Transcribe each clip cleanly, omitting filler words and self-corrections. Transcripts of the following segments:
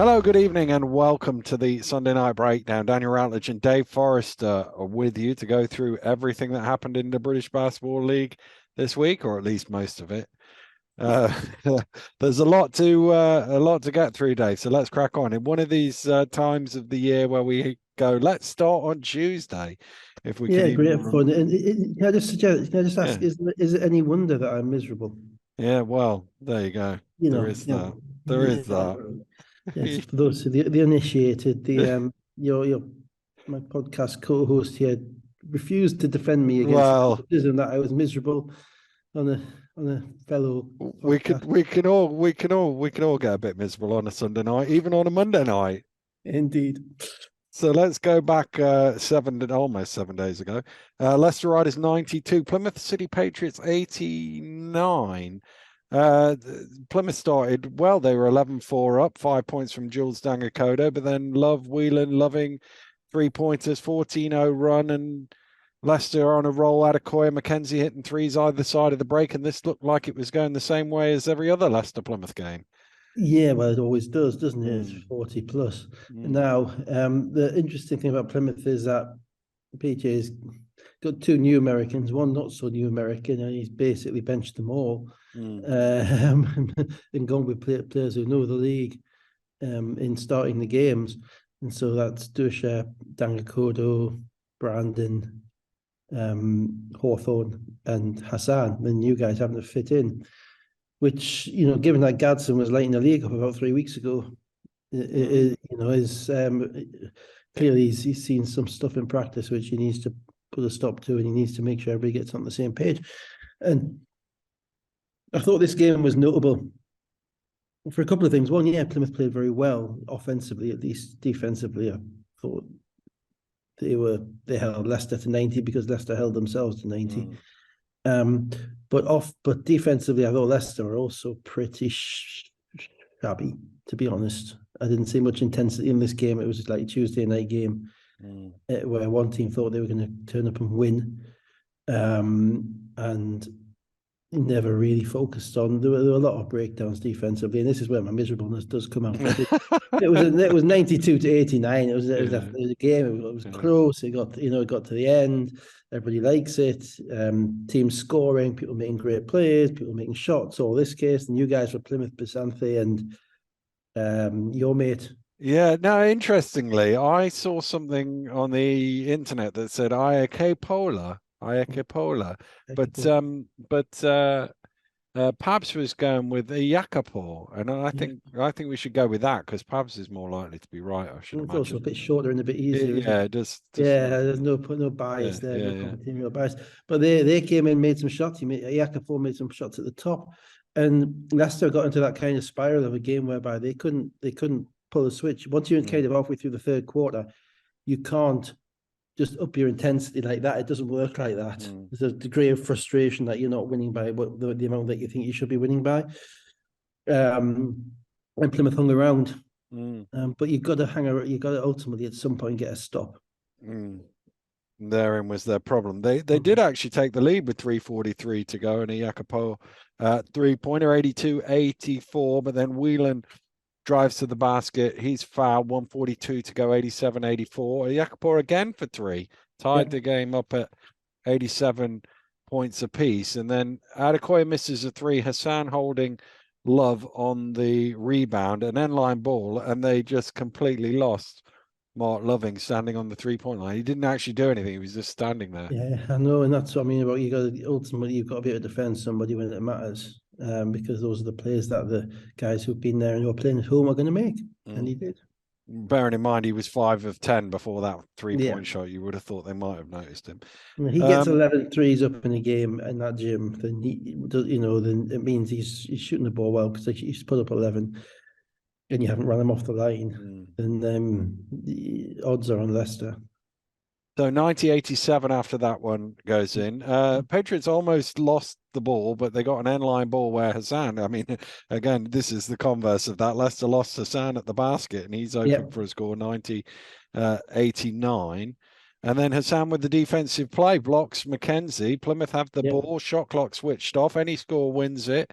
Hello, good evening, and welcome to the Sunday Night Breakdown. Daniel Routledge and Dave Forrester are with you to go through everything that happened in the British Basketball League this week, or at least most of it. Uh, there's a lot to get through, Dave. So let's crack on. In one of these times of the year where we go, let's start on Tuesday, if we can Yeah, even. great fun. And can I just suggest? Can I just ask? Yeah, Is it any wonder that I'm miserable? yeah. Well, there you go. You There know, is you that. know, There is that. yes. For those the uninitiated, your my podcast co-host here refused to defend me against the Well, criticism that I was miserable on a fellow podcast. we can all get a bit miserable on a Sunday night, even on a Monday night. Indeed. So let's go back almost 7 days ago. Leicester Riders 92, Plymouth City Patriots 89. Plymouth started well. They were 11-4 up, 5 points from Jules Dangakodo, but then Whelan, Loving 3-pointers, 14-0 run, and Leicester on a roll. Adekoya, McKenzie hitting threes either side of the break, and this looked like it was going the same way as every other Leicester Plymouth game. Yeah, well, it always does, doesn't it? It's Mm. 40 plus. Mm. Now, the interesting thing about Plymouth is that PJ's got two new Americans, one not so new American, and he's basically benched them all and gone with players who know the league in starting the games. And so that's Dusha, Dangakodo, Brandon, Hawthorne, and Hassan. And you guys haven't fit in, which, given that Gadsden was lighting the league up about 3 weeks ago, is clearly he's seen some stuff in practice which he needs to put a stop to, and he needs to make sure everybody gets on the same page. And I thought this game was notable for a couple of things. One, yeah, Plymouth played very well offensively, at least. Defensively, I thought they held Leicester to 90 because Leicester held themselves to 90. But defensively, I thought Leicester were also pretty shabby, to be honest. I didn't see much intensity in this game. It was like a Tuesday night game where one team thought they were going to turn up and win, and never really focused on. There were a lot of breakdowns defensively, and this is where my miserableness does come out. It was 92 to 89. It was a game. It was close. It got to the end. Everybody likes it. Teams scoring, people making great plays, people making shots. All this case, and you guys were Plymouth, Basanthe, and your mate. Yeah, no, interestingly, I saw something on the internet that said Iakepola, but Pabs was going with Iakapo, and I think we should go with that because Pabs is more likely to be right. I should It's also a imagine. bit shorter and a bit easier. Yeah, just yeah, there's no bias there, no continual bias. But they came in, made some shots. Iakapo made some shots at the top, and Leicester got into that kind of spiral of a game whereby they couldn't pull a switch. Once you're kind of halfway through the third quarter, you can't just up your intensity like that. It doesn't work like that. There's a degree of frustration that you're not winning by the amount that you think you should be winning by. And Plymouth hung around. But you've got to ultimately at some point get a stop. Therein was their problem. They did actually take the lead with 3:43 to go, and a Jacopo 3-pointer 82-84, but then Whelan drives to the basket. He's fouled, 1:42 to go, 87-84. Jacopo again for three, tied the game up at 87 points apiece. And then Adekoya misses a three. Hassan holding Love on the rebound, an end-line ball, and they just completely lost Mark Loving standing on the 3-point line. He didn't actually do anything. He was just standing there. Yeah, I know, and that's what I mean about ultimately you've got to be able to defend somebody when it matters, because those are the plays that the guys who've been there and who are playing at home are going to make, and he did. Bearing in mind he was 5 of 10 before that 3-point shot, you would have thought they might have noticed him. When he gets 11 threes up in a game in that gym, then then it means he's shooting the ball well, because he's put up 11, and you haven't run him off the line. Then the odds are on Leicester. So 90-87 after that one goes in. Patriots almost lost the ball, but they got an end-line ball where Hassan, I mean, again, this is the converse of that. Leicester lost Hassan at the basket, and he's open for a score 90-89. And then Hassan with the defensive play, blocks McKenzie. Plymouth have the ball, shot clock switched off. Any score wins it.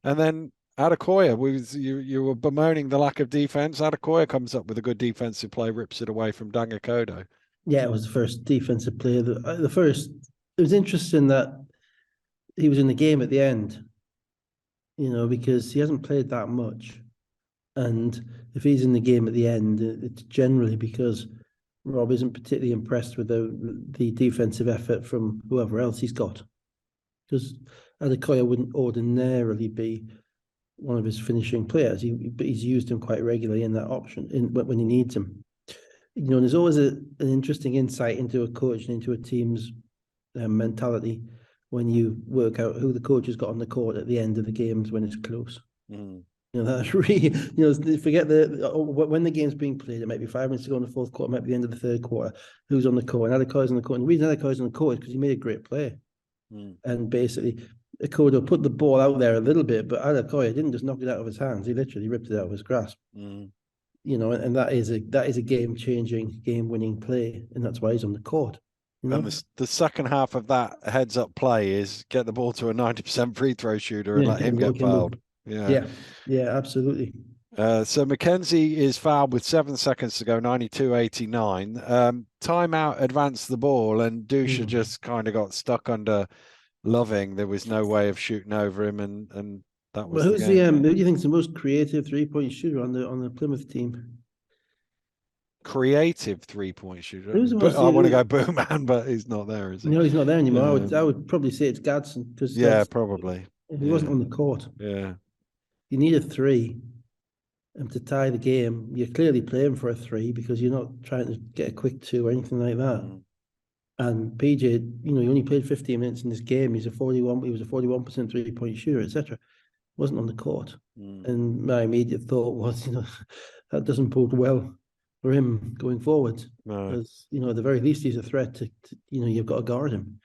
And then Adekoya, you were bemoaning the lack of defense. Adekoya comes up with a good defensive play, rips it away from Dangakodo. Yeah, it was the first defensive player. The first. It was interesting that he was in the game at the end, because he hasn't played that much. And if he's in the game at the end, it's generally because Rob isn't particularly impressed with the defensive effort from whoever else he's got. Because Adekoya wouldn't ordinarily be one of his finishing players, but he's used him quite regularly in that option when he needs him. There's always an interesting insight into a coach and into a team's mentality when you work out who the coach has got on the court at the end of the games when it's close. That's really, forget when the game's being played, it might be 5 minutes to go in the fourth quarter, it might be the end of the third quarter, who's on the court, and Adekoya's on the court. And the reason Adekoya's on the court is because he made a great play. And basically, Akodo put the ball out there a little bit, but Adekoya didn't just knock it out of his hands, he literally ripped it out of his grasp. And that is a game-changing, game-winning play, and that's why he's on the court. And the second half of that heads-up play is get the ball to a 90% free throw shooter and let him get fouled. Yeah, absolutely. So Mackenzie is fouled with 7 seconds to go, 92-89. Timeout advanced the ball, and Dusha just kind of got stuck under Loving. There was no way of shooting over him, and that was. Well, who do you think is the most creative 3-point shooter on the Plymouth team? Creative 3-point shooter. I want to go Booman, but he's not there, is he? No, he's not there anymore. I would probably say it's Gadsden, because probably. He wasn't on the court. Yeah. You need a 3 to tie the game. You're clearly playing for a 3 because you're not trying to get a quick 2 or anything like that. And PJ, he only played 15 minutes in this game. He was a 41% 3-point shooter, etc. Wasn't on the court. And my immediate thought was, that doesn't bode well for him going forward. No. Because, at the very least, he's a threat to you've got to guard him.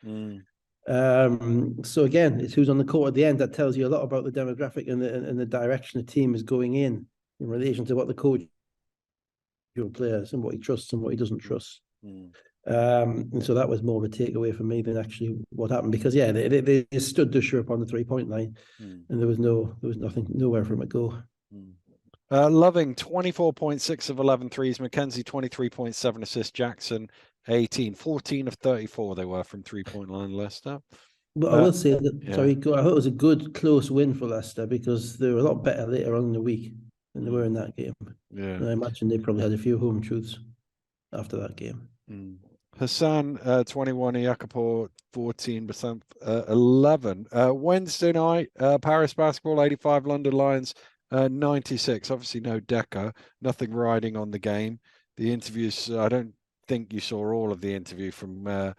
So again, it's who's on the court at the end that tells you a lot about the demographic and the direction the team is going in relation to what the coach your players and what he trusts and what he doesn't trust. And so that was more of a takeaway for me than actually what happened, because they stood Dusher up on the 3-point line, and there was nowhere for him to go. Loving 24.6 of 11 threes, Mackenzie 23.7 assists, Jackson 18, 14 of 34 they were from 3-point line, Leicester. But I will say that, I thought it was a good close win for Leicester, because they were a lot better later on in the week than they were in that game. And I imagine they probably had a few home truths after that game. Hassan 21, Iakapo 14%, 11. Wednesday night, Paris basketball 85, London Lions 96. Obviously no Decker, nothing riding on the game. The interviews, I don't think you saw all of the interview from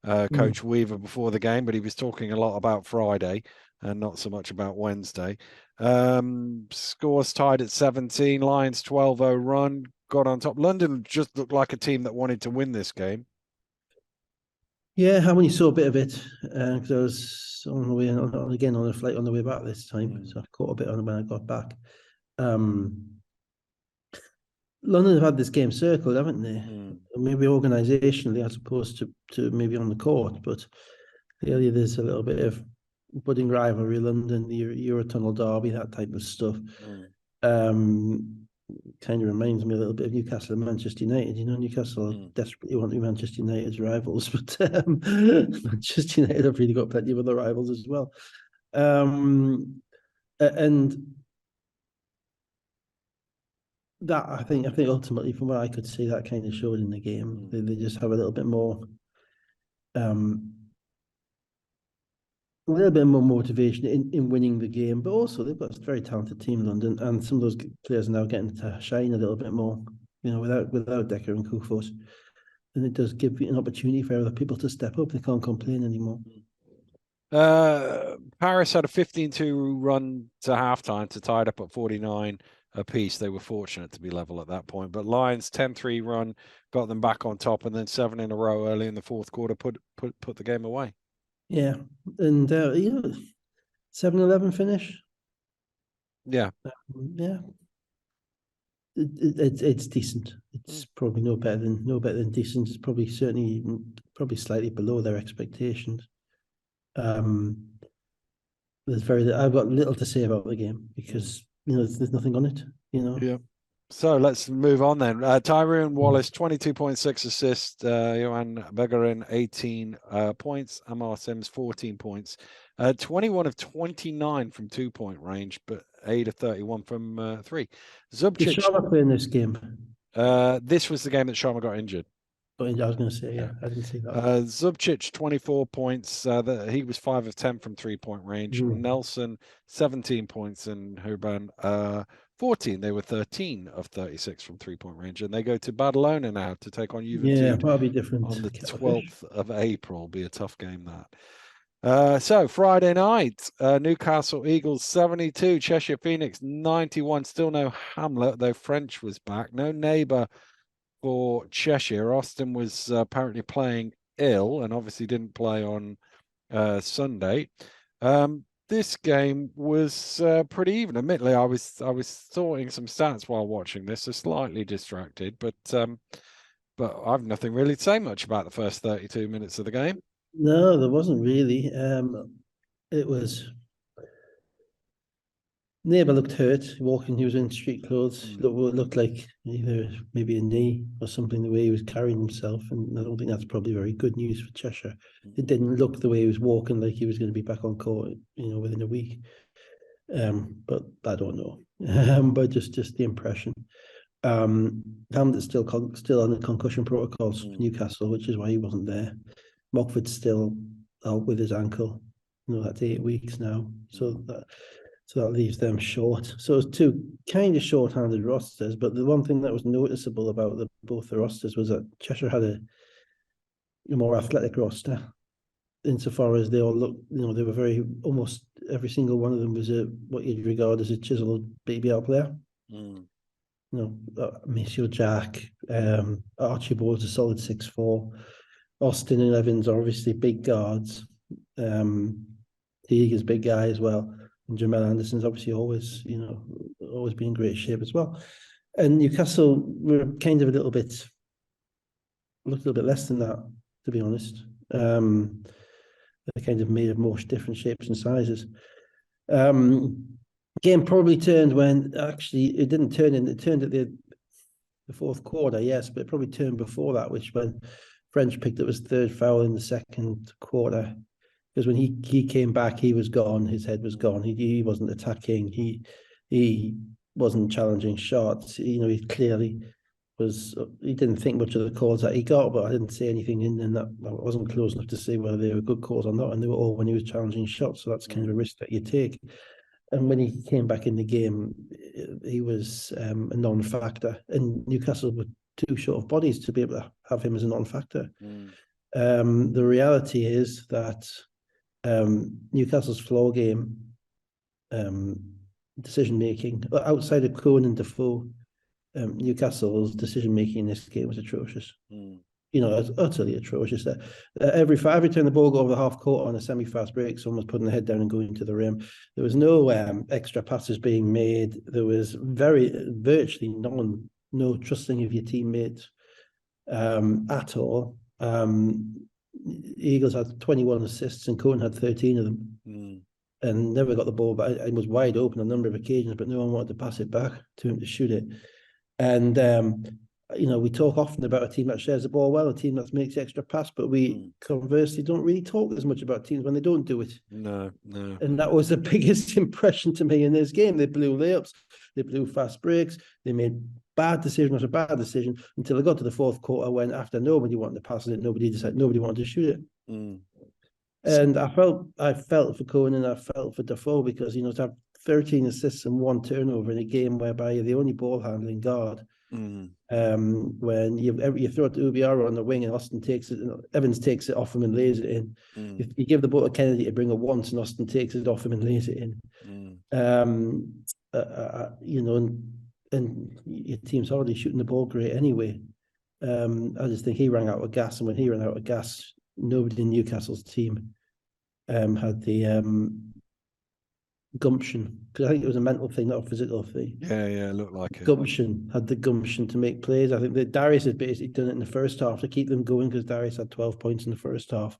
Coach Weaver before the game, but he was talking a lot about Friday and not so much about Wednesday. Scores tied at 17, Lions 12-0 run, got on top. London just looked like a team that wanted to win this game. Yeah, I only saw a bit of it because I was on the way on a flight on the way back this time, so I caught a bit on it when I got back. London have had this game circled, haven't they? Maybe organisationally as opposed to maybe on the court, but clearly there's a little bit of budding rivalry, London, the Eurotunnel derby, that type of stuff. Kind of reminds me a little bit of Newcastle and Manchester United. Newcastle desperately want to be Manchester United's rivals, but Manchester United have really got plenty of other rivals as well. And that I think ultimately, from what I could see, that kind of showed in the game. They just have a little bit more motivation in winning the game, but also they've got a very talented team, London, and some of those players are now getting to shine a little bit more, without Decker and Kufos. And it does give an opportunity for other people to step up. They can't complain anymore. Paris had a 15-2 run to halftime to tie it up at 49 apiece. They were fortunate to be level at that point, but Lions 10-3 run got them back on top, and then 7 in a row early in the fourth quarter put the game away. Yeah, and 7-11 finish. Yeah, it's decent. It's probably no better than decent. It's probably slightly below their expectations. I've got little to say about the game because there's nothing on it. Yeah. So let's move on then. Tyrone Wallace, 22.6 assists. Johan Begarin, 18 points. Amar Sims, 14 points. 21 of 29 from 2-point range, but 8 of 31 from 3. Did Zubcic. Sharma play in this game? This was the game that Sharma got injured. I was going to say, yeah, I didn't see that. Zubcic, 24 points. He was 5 of 10 from 3-point range. Nelson, 17 points. And Hurban, 14. They were 13 of 36 from 3-point range. And they go to Badalona now to take on Juventud. Yeah, probably different. On the 12th of April. Be a tough game, that. So Friday night, Newcastle Eagles 72, Cheshire Phoenix 91. Still no Hamlet, though French was back. No Neighbour for Cheshire. Austin was apparently playing ill and obviously didn't play on Sunday. This game was pretty even. Admittedly, I was sorting some stats while watching this, so slightly distracted. But I've nothing really to say much about the first 32 minutes of the game. No, there wasn't really. It was. Neighbour looked hurt walking. He was in street clothes. Looked like either maybe a knee or something, the way he was carrying himself. And I don't think that's probably very good news for Cheshire. It didn't look the way he was walking like he was going to be back on court, within a week. But I don't know. But just the impression. Hamlet's still on the concussion protocols for Newcastle, which is why he wasn't there. Mockford's still out with his ankle. That's 8 weeks now. So that leaves them short. So it's two kind of short-handed rosters. But the one thing that was noticeable about both the rosters was that Cheshire had a more athletic roster, insofar as they all looked, they were almost every single one of them was what you'd regard as a chiseled BBL player. Maceo Jack, Archibald's a solid 6'4". Austin and Evans are obviously big guards. Teague is a big guy as well. And Jamal Anderson's obviously always been in great shape as well. And Newcastle were kind of looked a little bit less than that, to be honest. They're kind of made of more different shapes and sizes. Game probably turned when actually it didn't turn in. It turned at the fourth quarter, yes, but it probably turned before that, which when French picked up his third foul in the second quarter. Because when he came back, he was gone. His head was gone. He wasn't attacking. He wasn't challenging shots. He clearly was. He didn't think much of the calls that he got, but I didn't see anything in that. I wasn't close enough to see whether they were good calls or not, and they were all when he was challenging shots. So that's kind of a risk that you take. And when he came back in the game, he was a non-factor. And Newcastle were too short of bodies to be able to have him as a non-factor. The reality is that Newcastle's floor game decision making outside of Cohen and Defoe, Newcastle's decision making in this game was atrocious. It's utterly atrocious. Every time the ball got over the half court on a semi-fast break, someone was putting the head down and going to the rim. There was no extra passes being made. There was virtually no trusting of your teammates at all. Eagles had 21 assists and Cohen had 13 of them, and never got the ball back. It was wide open on a number of occasions, but no one wanted to pass it back to him to shoot it. And we talk often about a team that shares the ball well, a team that makes the extra pass, but we conversely don't really talk as much about teams when they don't do it. No. And that was the biggest impression to me in this game. They blew layups, they blew fast breaks, they made bad decision after bad decision until they got to the fourth quarter when, after nobody wanted to pass it, nobody wanted to shoot it. And I felt for Cohen and I felt for Defoe because to have 13 assists and 1 turnover in a game whereby you're the only ball handling guard. When you throw it to Ubiara on the wing and Austin takes it, Evans takes it off him and lays it in. If you give the ball to Kennedy to bring it once and Austin takes it off him and lays it in. And your team's already shooting the ball great anyway. I just think he ran out of gas, and when he ran out of gas, nobody in Newcastle's team had the gumption, because I think it was a mental thing, not a physical thing. Yeah, it looked like it. Had the gumption to make plays. I think that Darius had basically done it in the first half to keep them going, because Darius had 12 points in the first half.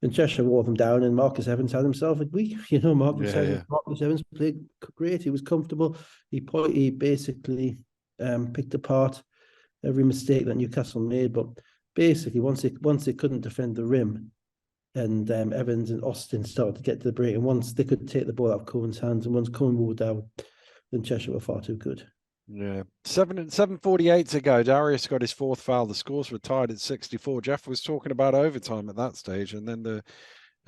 And Cheshire wore them down, and Marcus Evans had himself a week. You know, Marcus Evans played great. He was comfortable. He basically picked apart every mistake that Newcastle made. But basically, once they couldn't defend the rim, and Evans and Austin started to get to the break, and once they could take the ball out of Cohen's hands, and once Cohen wore down, then Cheshire were far too good. Yeah, 7:48 to go. Darius got his fourth foul. The scores were tied at 64. Jeff was talking about overtime at that stage, and then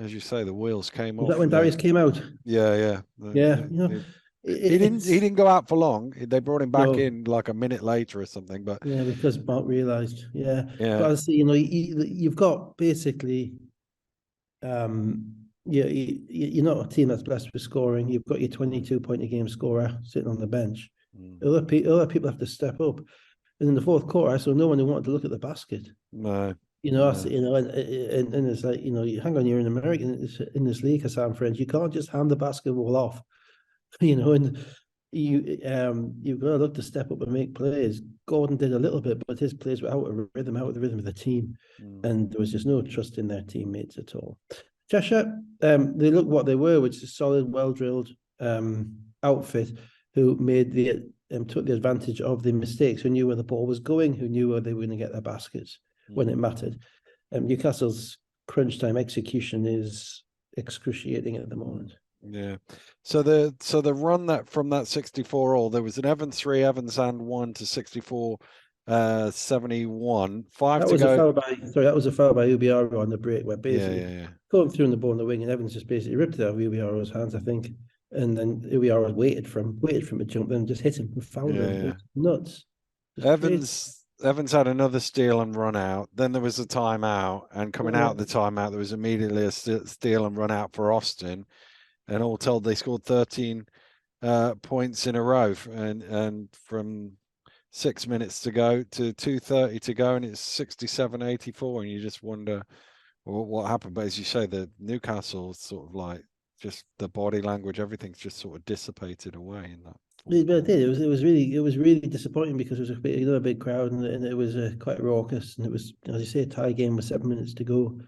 as you say, the wheels came off. Was that when Darius came out? Yeah. Yeah, he didn't go out for long. They brought him back in like a minute later or something. But yeah, because Mark realised. Yeah. But as you've got basically, you're not a team that's blessed with scoring. You've got your 22-point a game scorer sitting on the bench. Other people have to step up. And in the fourth quarter, I saw no one who wanted to look at the basket. No. And it's like, hang on, you're in America in this league, Hassan French. You can't just hand the basketball off, and you've got to look to step up and make plays. Gordon did a little bit, but his plays were out of the rhythm of the team, and there was just no trust in their teammates at all. Cheshire, they looked what they were, which is a solid, well-drilled outfit who took the advantage of the mistakes, who knew where the ball was going, who knew where they were going to get their baskets when it mattered. Newcastle's crunch time execution is excruciating at the moment. Yeah. So the run that from that 64 all, there was an Evans 3, Evans and 1 to 64 71. 5 to go. That was a foul by Ubiaro on the break, where basically going through the ball in the wing, and Evans just basically ripped it out of Ubiaro's hands, I think. And then Ubiaro waited for him to jump, then just hit him and fouled him. Nuts. Evans had another steal and run out. Then there was a timeout, and coming out of the timeout, there was immediately a steal and run out for Austin. And all told, they scored 13 points in a row, and from 6 minutes to go to 2:30 to go, and it's 67-84, and you just wonder what happened. But as you say, the Newcastle sort of like just the body language, everything's just sort of dissipated away in that. But it did. It was really disappointing because it was a big crowd, and it was quite raucous, and it was, as you say, a tie game with 7 minutes to go.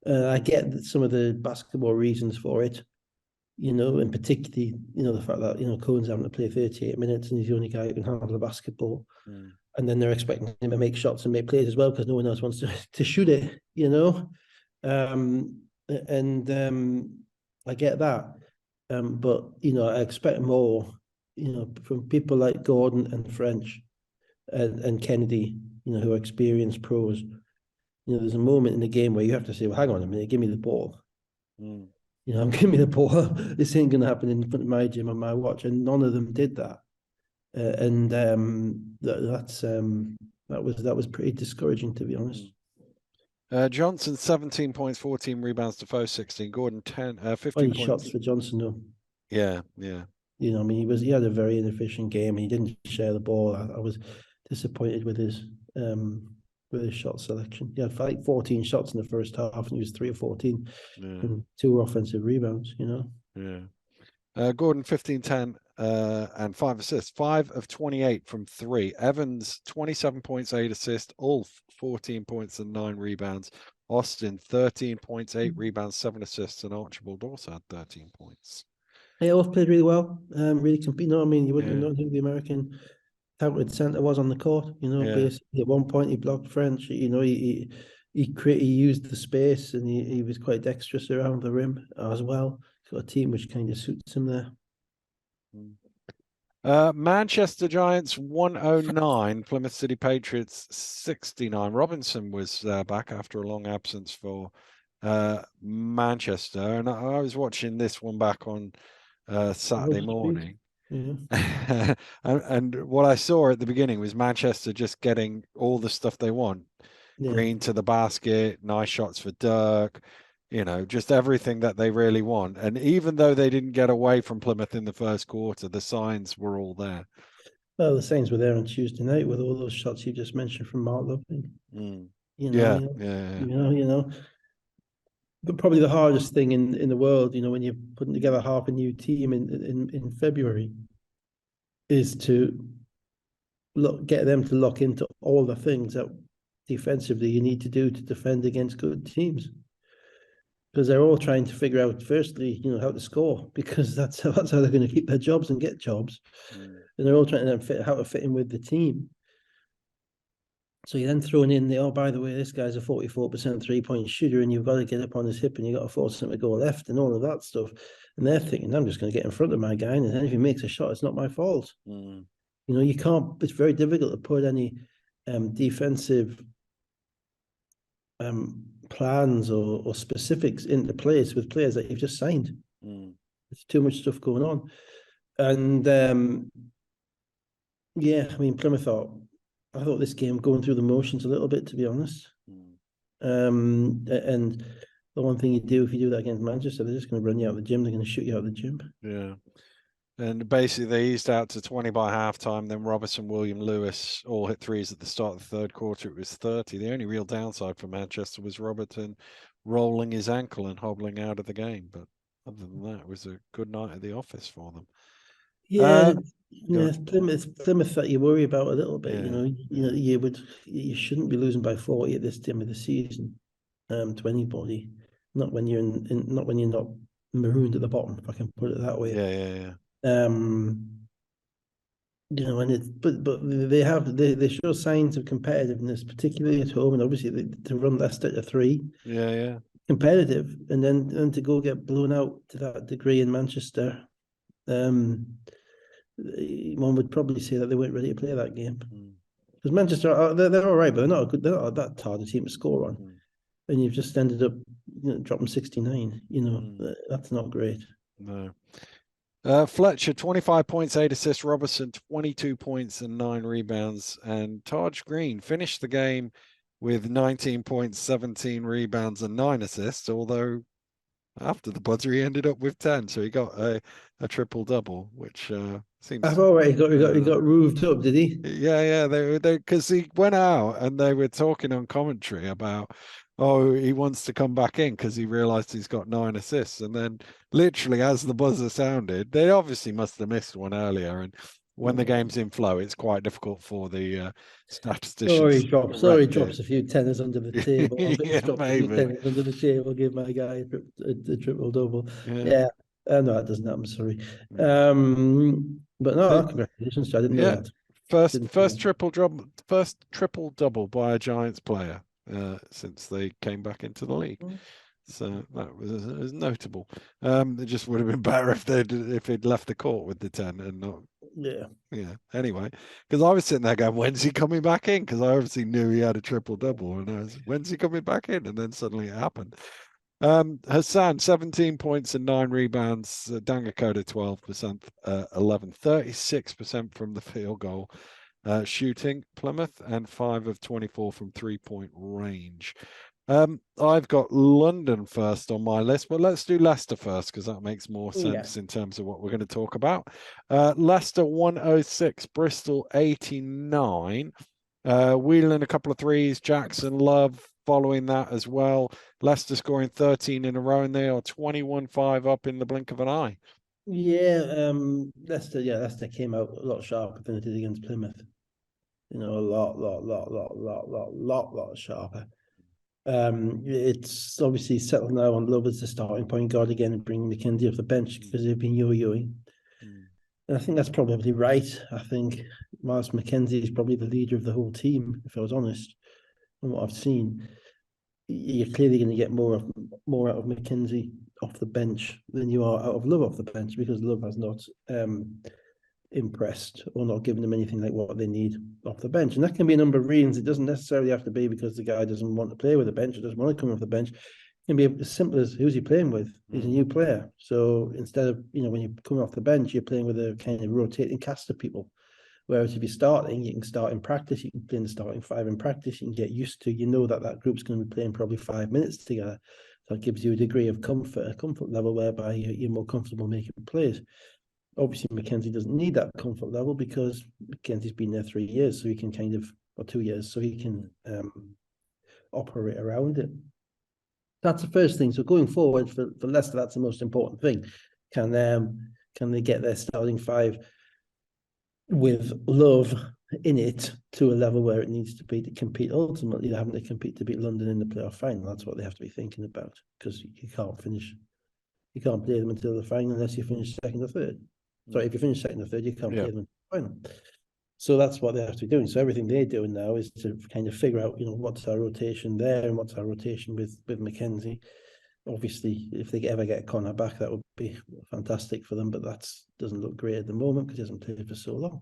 I get some of the basketball reasons for it, and particularly, the fact that, Cohen's having to play 38 minutes and he's the only guy who can handle the basketball. And then they're expecting him to make shots and make plays as well because no one else wants to shoot it, I get that. But, I expect more, from people like Gordon and French and Kennedy, who are experienced pros. There's a moment in the game where you have to say, well, hang on a minute, give me the ball. Give me the ball. This ain't going to happen in front of my gym on my watch. And none of them did that. That was pretty discouraging, to be honest. Johnson 17 points, 14 rebounds to Foe 16. Gordon 15 points. Shots for Johnson though. Yeah. He had a very inefficient game. He didn't share the ball. I was disappointed with his shot selection. He had 14 shots in the first half, and he was 3 of 14, and 2 offensive rebounds. Gordon 15-10 and 5 assists, 5 of 28 from 3. Evans 27 points, 8 assists. Ulf 14 points and 9 rebounds. Austin 13 points, 8 rebounds, 7 assists, and Archibald also had 13 points. Yeah, Ulf played really well. Really compete. You wouldn't know who the American talented centre was on the court. Basically at one point he blocked French. He used the space, and he was quite dexterous around the rim as well. He's got a team which kind of suits him there. Manchester Giants 109, Plymouth City Patriots 69. Robinson was back after a long absence for Manchester, and I was watching this one back on Saturday morning. And what I saw at the beginning was Manchester just getting all the stuff they want. Green to the basket, nice shots for Dirk, just everything that they really want. And even though they didn't get away from Plymouth in the first quarter, the signs were all there. Well, the signs were there on Tuesday night with all those shots you just mentioned from Mark Loving. But probably the hardest thing in the world, when you're putting together half a new team in February, is to get them to lock into all the things that defensively you need to do to defend against good teams. because they're all trying to figure out, firstly, how to score, because that's how they're going to keep their jobs and get jobs. And they're all trying to how to fit in with the team. So you're then throwing in by the way, this guy's a 44% 3-point shooter, and you've got to get up on his hip, and you've got to force him to go left, and all of that stuff. And they're thinking, I'm just going to get in front of my guy, and then if he makes a shot, it's not my fault. You can't. It's very difficult to put any defensive plans or specifics into place with players that you've just signed. There's too much stuff going on, and Plymouth I thought this game going through the motions a little bit, to be honest. And the one thing you do if you do that against Manchester, they're just going to run you out of the gym. They're going to shoot you out of the gym. Yeah. And basically, they eased out to 20 by halftime. Then Robertson, William, Lewis all hit threes at the start of the third quarter. It was 30. The only real downside for Manchester was Robertson rolling his ankle and hobbling out of the game. But other than that, it was a good night at the office for them. Yeah, Plymouth that you worry about a little bit. Yeah. You shouldn't be losing by 40 at this time of the season to anybody. Not when you're not when you're not marooned at the bottom, if I can put it that way. Yeah. And it's but they show signs of competitiveness, particularly at home, and obviously to run Leicester to 3. Yeah. Competitive, and then to go get blown out to that degree in Manchester. One would probably say that they weren't ready to play that game, because Manchester they're all right, but they're not that hard a team to score on, and you've just ended up dropping 69. That's not great. No. Fletcher 25 points, 8 assists. Robertson 22 points and 9 rebounds, and Taj Green finished the game with 19 points, 17 rebounds, and 9 assists. Although after the buzzer, he ended up with 10, so he got a triple double, which seems. I've already got roofed up, did he? Yeah. They because he went out and they were talking on commentary about, he wants to come back in because he realized he's got 9 assists, and then literally as the buzzer sounded, they obviously must have missed one earlier, and when the game's in flow, it's quite difficult for the statisticians. Sorry, drops a few tenors under the table. Maybe. Under the table, give my guy a triple double. Yeah. No, that doesn't happen. Sorry. But no, congratulations. I didn't know that. First triple double by a Giants player since they came back into the league. So that was notable. It just would have been better if he'd left the court with the 10 and not. Yeah. Anyway, because I was sitting there going, "When's he coming back in?" Because I obviously knew he had a triple double, and I was, "When's he coming back in?" And then suddenly it happened. Hassan 17 points and 9 rebounds. Dangakoda 12%, 11, 36% from the field goal shooting. Plymouth and 5 of 24 from 3-point range. I've got London first on my list, but let's do Leicester first because that makes more sense in terms of what we're going to talk about. Leicester 106, Bristol 89. Whelan a couple of threes, Jackson, Love following that as well. Leicester scoring 13 in a row, and they are 21-5 up in the blink of an eye. Leicester came out a lot sharper than it did against Plymouth. A lot sharper. It's obviously settled now on Love as the starting point guard again and bringing McKenzie off the bench because they've been yo-yoing. And I think that's probably right. I think Miles McKenzie is probably the leader of the whole team, if I was honest, from what I've seen. You're clearly going to get more out of McKenzie off the bench than you are out of Love off the bench, because Love has not impressed or not given them anything like what they need off the bench. And that can be a number of reasons. It doesn't necessarily have to be because the guy doesn't want to play with the bench or doesn't want to come off the bench. It can be as simple as, who's he playing with? He's a new player. So instead of, when you're coming off the bench, you're playing with a kind of rotating cast of people. Whereas if you're starting, you can start in practice. You can play in the starting 5 in practice. You can get used to, that group's going to be playing probably 5 minutes together. So it gives you a degree of comfort, a comfort level whereby you're more comfortable making plays. Obviously, McKenzie doesn't need that comfort level because McKenzie's been there 3 years, so he can or 2 years, so he can operate around it. That's the first thing. So going forward for Leicester, that's the most important thing. Can they get their starting 5 with Love, in it to a level where it needs to be to compete. Ultimately, they're having to compete to beat London in the playoff final. That's what they have to be thinking about, because you can't play them until the final unless you finish second or third. Sorry, if you finish second or third, you can't play them in the final. So that's what they have to be doing. So everything they're doing now is to kind of figure out, what's our rotation there and what's our rotation with Mackenzie. Obviously, if they ever get Connor back, that would be fantastic for them, but that doesn't look great at the moment because he hasn't played for so long.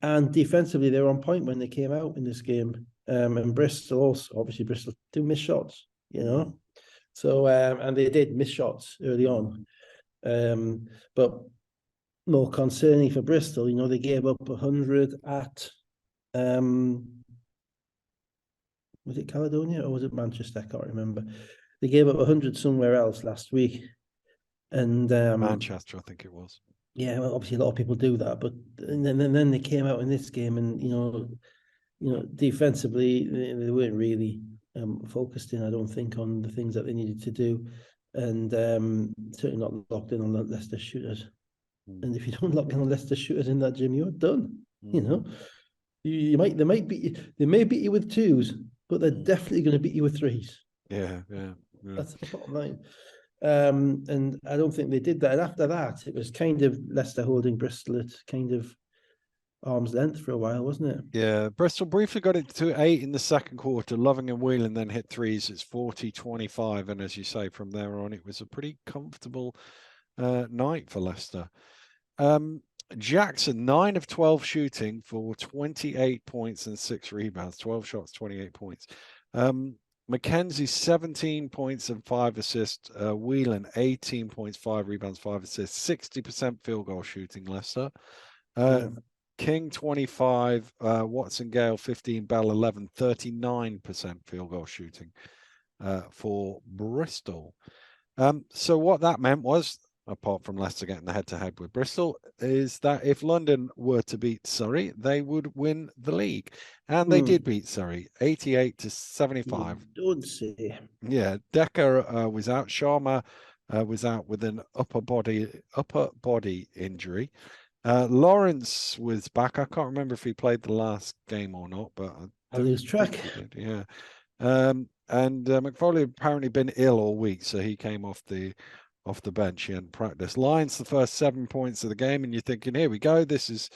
And defensively, they were on point when they came out in this game. And Bristol also, obviously, Bristol do miss shots, So, and they did miss shots early on. But more concerning for Bristol, they gave up 100 at, was it Caledonia or was it Manchester? I can't remember. They gave up 100 somewhere else last week. And Manchester, I think it was. Yeah, well, obviously a lot of people do that, but and then they came out in this game, and defensively they weren't really focused in, I don't think, on the things that they needed to do, and certainly not locked in on the Leicester shooters. And if you don't lock in on Leicester shooters in that gym, you're done. They may beat you with twos, but they're definitely going to beat you with threes. Yeah. That's the bottom line. And I don't think they did that. And after that, it was kind of Leicester holding Bristol at kind of arm's length for a while, wasn't it? Yeah, Bristol briefly got it to 8 in the second quarter. Loving and Whelan then hit threes. It's 40-25. And as you say, from there on, it was a pretty comfortable night for Leicester. Jackson, 9 of 12 shooting for 28 points and 6 rebounds. 12 shots, 28 points. Mackenzie, 17 points and 5 assists. Whelan, 18 points, 5 rebounds, 5 assists. 60% field goal shooting, Leicester. King, 25. Watson Gale, 15. Bell, 11. 39% field goal shooting for Bristol. So what that meant was, apart from Leicester getting the head-to-head with Bristol, is that if London were to beat Surrey, they would win the league. And they did beat Surrey, 88-75. Don't say. Yeah, Decker was out. Sharma was out with an upper body injury. Lawrence was back. I can't remember if he played the last game or not, but I lose track. He did, yeah. And McFoley had apparently been ill all week, so he came off the bench. He hadn't practiced. Lions the first 7 points of the game, and you're thinking, here we go. This is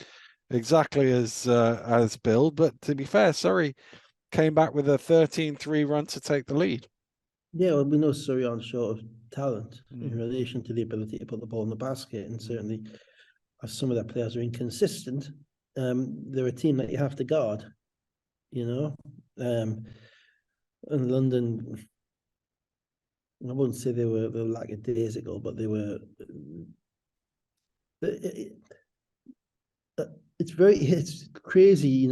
exactly as billed. But to be fair, Surrey came back with a 13-3 run to take the lead. Yeah, well, we know Surrey aren't short of talent in relation to the ability to put the ball in the basket, and certainly, as some of their players are inconsistent, they're a team that you have to guard. And London, I wouldn't say they were lackadaisical, but they were. It's crazy,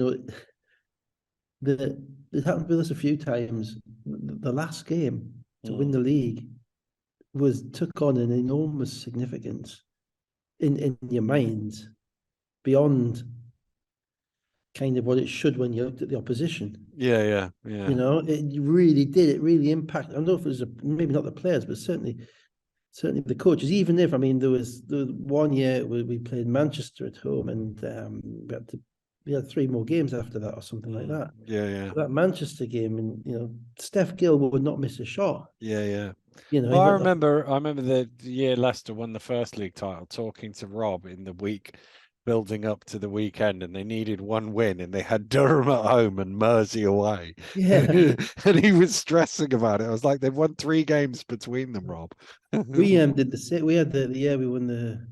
that it happened with us a few times. The last game to win the league took on an enormous significance in your mind beyond kind of what it should when you looked at the opposition. Yeah. It really did. It really impacted. I don't know if it was maybe not the players, but certainly the coaches. Even if, there was the 1 year we played Manchester at home, and we had 3 more games after that or something like that. Yeah. That Manchester game, and Steph Gill would not miss a shot. Yeah. Well, I remember the year Leicester won the first league title, talking to Rob in the week building up to the weekend, and they needed 1 win, and they had Durham at home and Mersey away. Yeah. And he was stressing about it. I was like, they've won 3 games between them, Rob. We did the same. We had the year we won the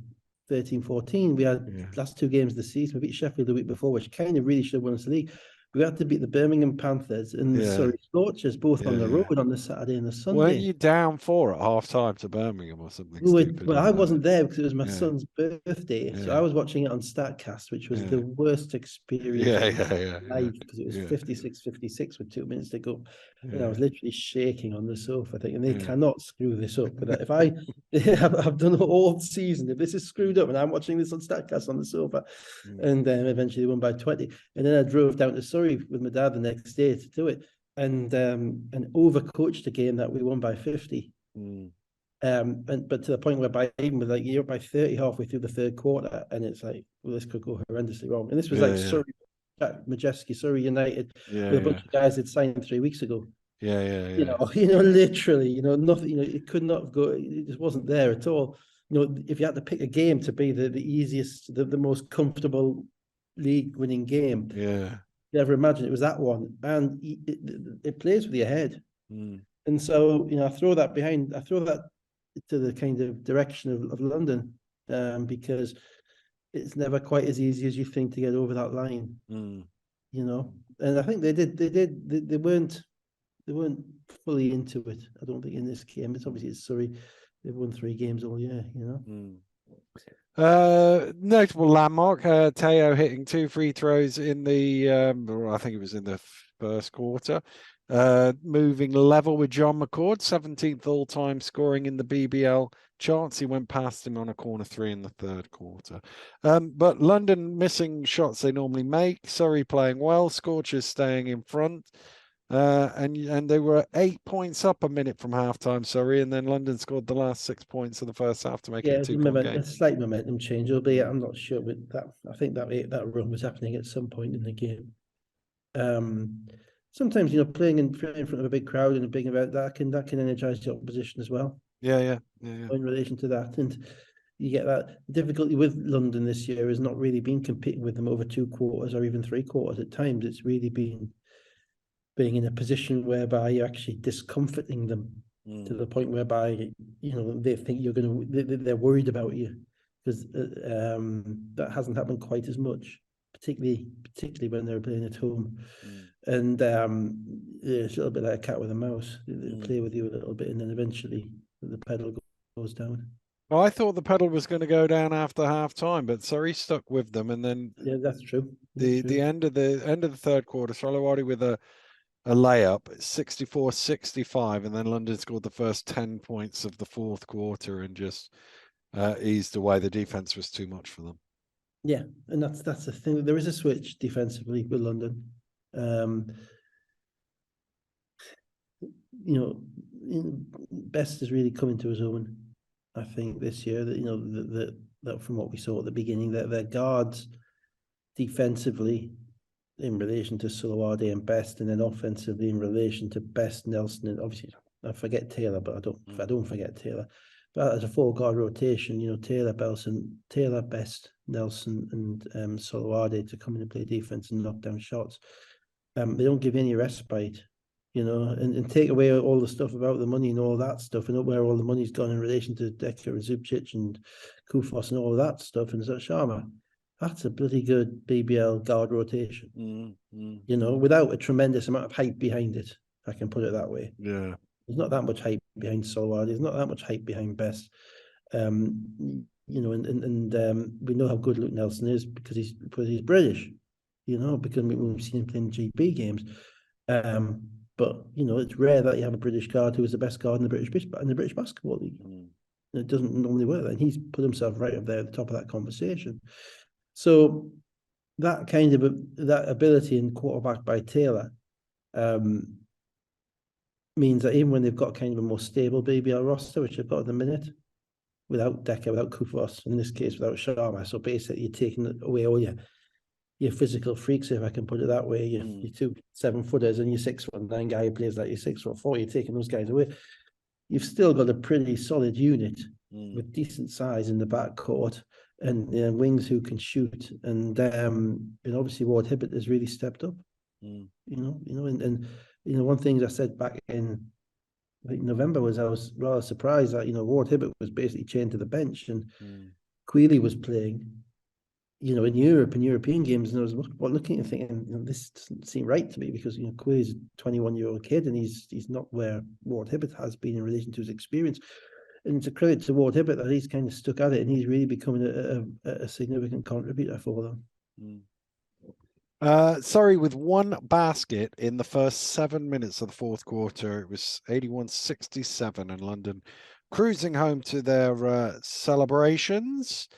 13-14. We had last 2 games of the season. We beat Sheffield the week before, which kind of really should have won us the league. We had to beat the Birmingham Panthers and the Surrey Scorchers both on the road on the Saturday and the Sunday. Weren't you down 4 at half time to Birmingham or something? Well, I wasn't there because it was my son's birthday. So I was watching it on StatCast, which was the worst experience of my life, because it was 56-56 with 2 minutes to go. And I was literally shaking on the sofa thinking, they cannot screw this up. But if I've done all season, if this is screwed up and I'm watching this on StatCast on the sofa, and eventually won by 20. And then I drove down to Surrey with my dad the next day to do it, and overcoached a game that we won by 50. But to the point whereby even with like you're by 30 halfway through the third quarter, and it's like, well, this could go horrendously wrong. And this was like Surrey, Majeski, Surrey United, with a bunch of guys that signed 3 weeks ago. You know, literally, you know, nothing. You know, it could not go. It just wasn't there at all. You know, if you had to pick a game to be the easiest, the most comfortable league-winning game, you ever imagine, it was that one, and it plays with your head. And so, you know, I throw that to the kind of direction of London, because it's never quite as easy as you think to get over that line. You know, and I think they weren't fully into it. I don't think in this game. It's obviously Surrey. They've won 3 games all year, you know. Notable landmark, Teo hitting 2 free throws in the I think it was in the first quarter. Moving level with John McCord, 17th all-time scoring in the BBL charts. He went past him on a corner 3 in the third quarter. But London missing shots they normally make. Surrey playing well. Scorchers staying in front. And they were 8 points up a minute from halftime, Surrey, and then London scored the last 6 points of the first half to make it a 2-point game. A slight momentum change, albeit I'm not sure, but that I think that run was happening at some point in the game. Sometimes, you know, playing in front of a big crowd and a big event, that can energize the opposition as well. Yeah. In relation to that, and you get that difficulty with London this year has not really been competing with them over 2 quarters or even 3 quarters. At times, it's really been being in a position whereby you're actually discomforting them to the point whereby, you know, they think you're going to, they're worried about you, because that hasn't happened quite as much, particularly when they're playing at home. And it's a little bit like a cat with a mouse. They play with you a little bit, and then eventually the pedal goes down. Well, I thought the pedal was going to go down after half time, but Surrey stuck with them, and then that's true. The end of the third quarter, Solowadi with a layup, 64-65, and then London scored the first 10 points of the fourth quarter and just eased away. The defense was too much for them. Yeah, and that's the thing. There is a switch defensively with London. You know, Best is really coming to his own, I think, this year. That, you know, that from what we saw at the beginning, that their guards defensively in relation to Solowadi and Best, and then offensively in relation to Best, Nelson, and obviously I forget Taylor, but I don't forget Taylor. But as a 4-guard rotation, you know, Taylor, Best, Nelson, and Solowadi to come in and play defense and knock down shots. They don't give any respite, you know, and take away all the stuff about the money and all that stuff, and where all the money's gone in relation to Decker and Zubcic and Kufos and all of that stuff, and Sharma. That's a bloody good BBL guard rotation, you know, without a tremendous amount of hype behind it. I can put it that way. Yeah. There's not that much hype behind Solowadi. There's not that much hype behind Best. You know, and we know how good Luke Nelson is because he's British, you know, because we've seen him playing GB games. But, you know, it's rare that you have a British guard who is the best guard in the British Basketball League. It doesn't normally work that. And he's put himself right up there at the top of that conversation. So that kind of that ability in quarterback by Taylor means that even when they've got kind of a more stable BBL roster, which they've got at the minute, without Decker, without Kufos, in this case without Sharma, so basically you're taking away all your physical freaks, if I can put it that way, your 2 7-footers and your 6'9" guy who plays like your 6'4", you're taking those guys away. You've still got a pretty solid unit with decent size in the backcourt and wings who can shoot, and obviously Ward Hibbert has really stepped up. You know, and you know, one thing I said back in November was I was rather surprised that, you know, Ward Hibbert was basically chained to the bench and Quealy was playing, you know, in Europe, in European games, and I was looking and thinking, you know, this doesn't seem right to me, because, you know, Quealy's a 21-year-old kid and he's not where Ward Hibbert has been in relation to his experience. And it's a credit to Ward Hibbert that he's kind of stuck at it and he's really becoming a significant contributor for them. Surrey with 1 basket in the first 7 minutes of the fourth quarter. It was 81-67, and London cruising home to their celebrations.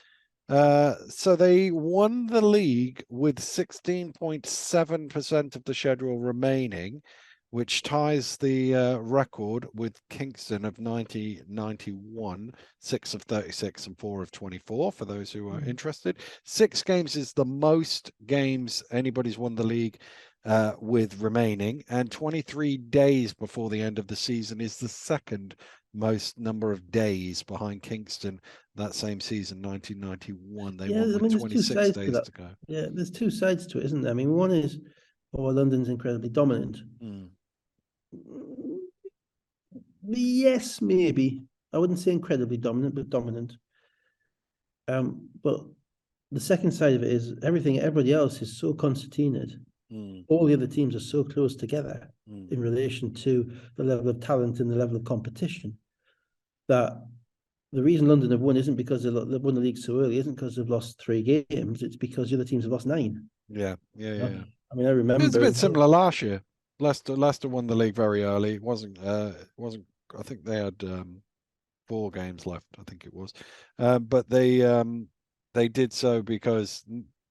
So they won the league with 16.7% of the schedule remaining. which ties the record with Kingston of 1991, 6 of 36 and 4 of 24, for those who are interested. 6 games is the most games anybody's won the league with remaining, and 23 days before the end of the season is the second most number of days behind Kingston that same season, 1991. They won with 26 days to go. Yeah, there's 2 sides to it, isn't there? I mean, one is, London's incredibly dominant. Yes, maybe. I wouldn't say incredibly dominant, but dominant. But the second side of it is everybody else is so concertinaed. All the other teams are so close together in relation to the level of talent and the level of competition, that the reason London have won isn't because they've won the league so early, isn't because they've lost 3 games, it's because the other teams have lost 9. Yeah. I mean, I remember it was a bit similar last year. Leicester won the league very early. It wasn't I think they had 4 games left, I think it was. But they did so because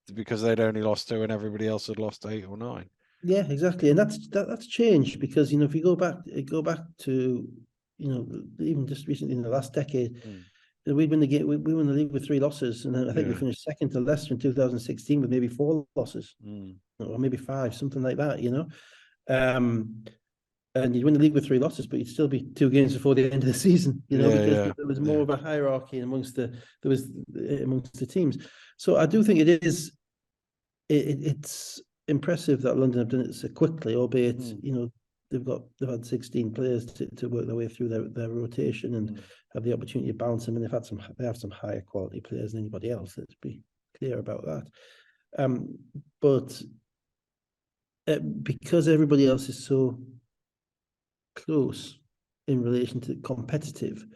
they'd only lost 2 and everybody else had lost 8 or 9. Yeah, exactly. And that's changed because, if you go back to, even just recently in the last decade, we won the league with 3 losses, and I think we finished second to Leicester in 2016 with maybe 4 losses, or maybe 5, something like that. And you'd win the league with 3 losses, but you'd still be 2 games before the end of the season. Because there was more of a hierarchy amongst the teams. So I do think it's impressive that London have done it so quickly, albeit they've had 16 players to work their way through their rotation and have the opportunity to balance them, and they have some higher quality players than anybody else. Let's be clear about that. But because everybody else is so close in relation to competitive,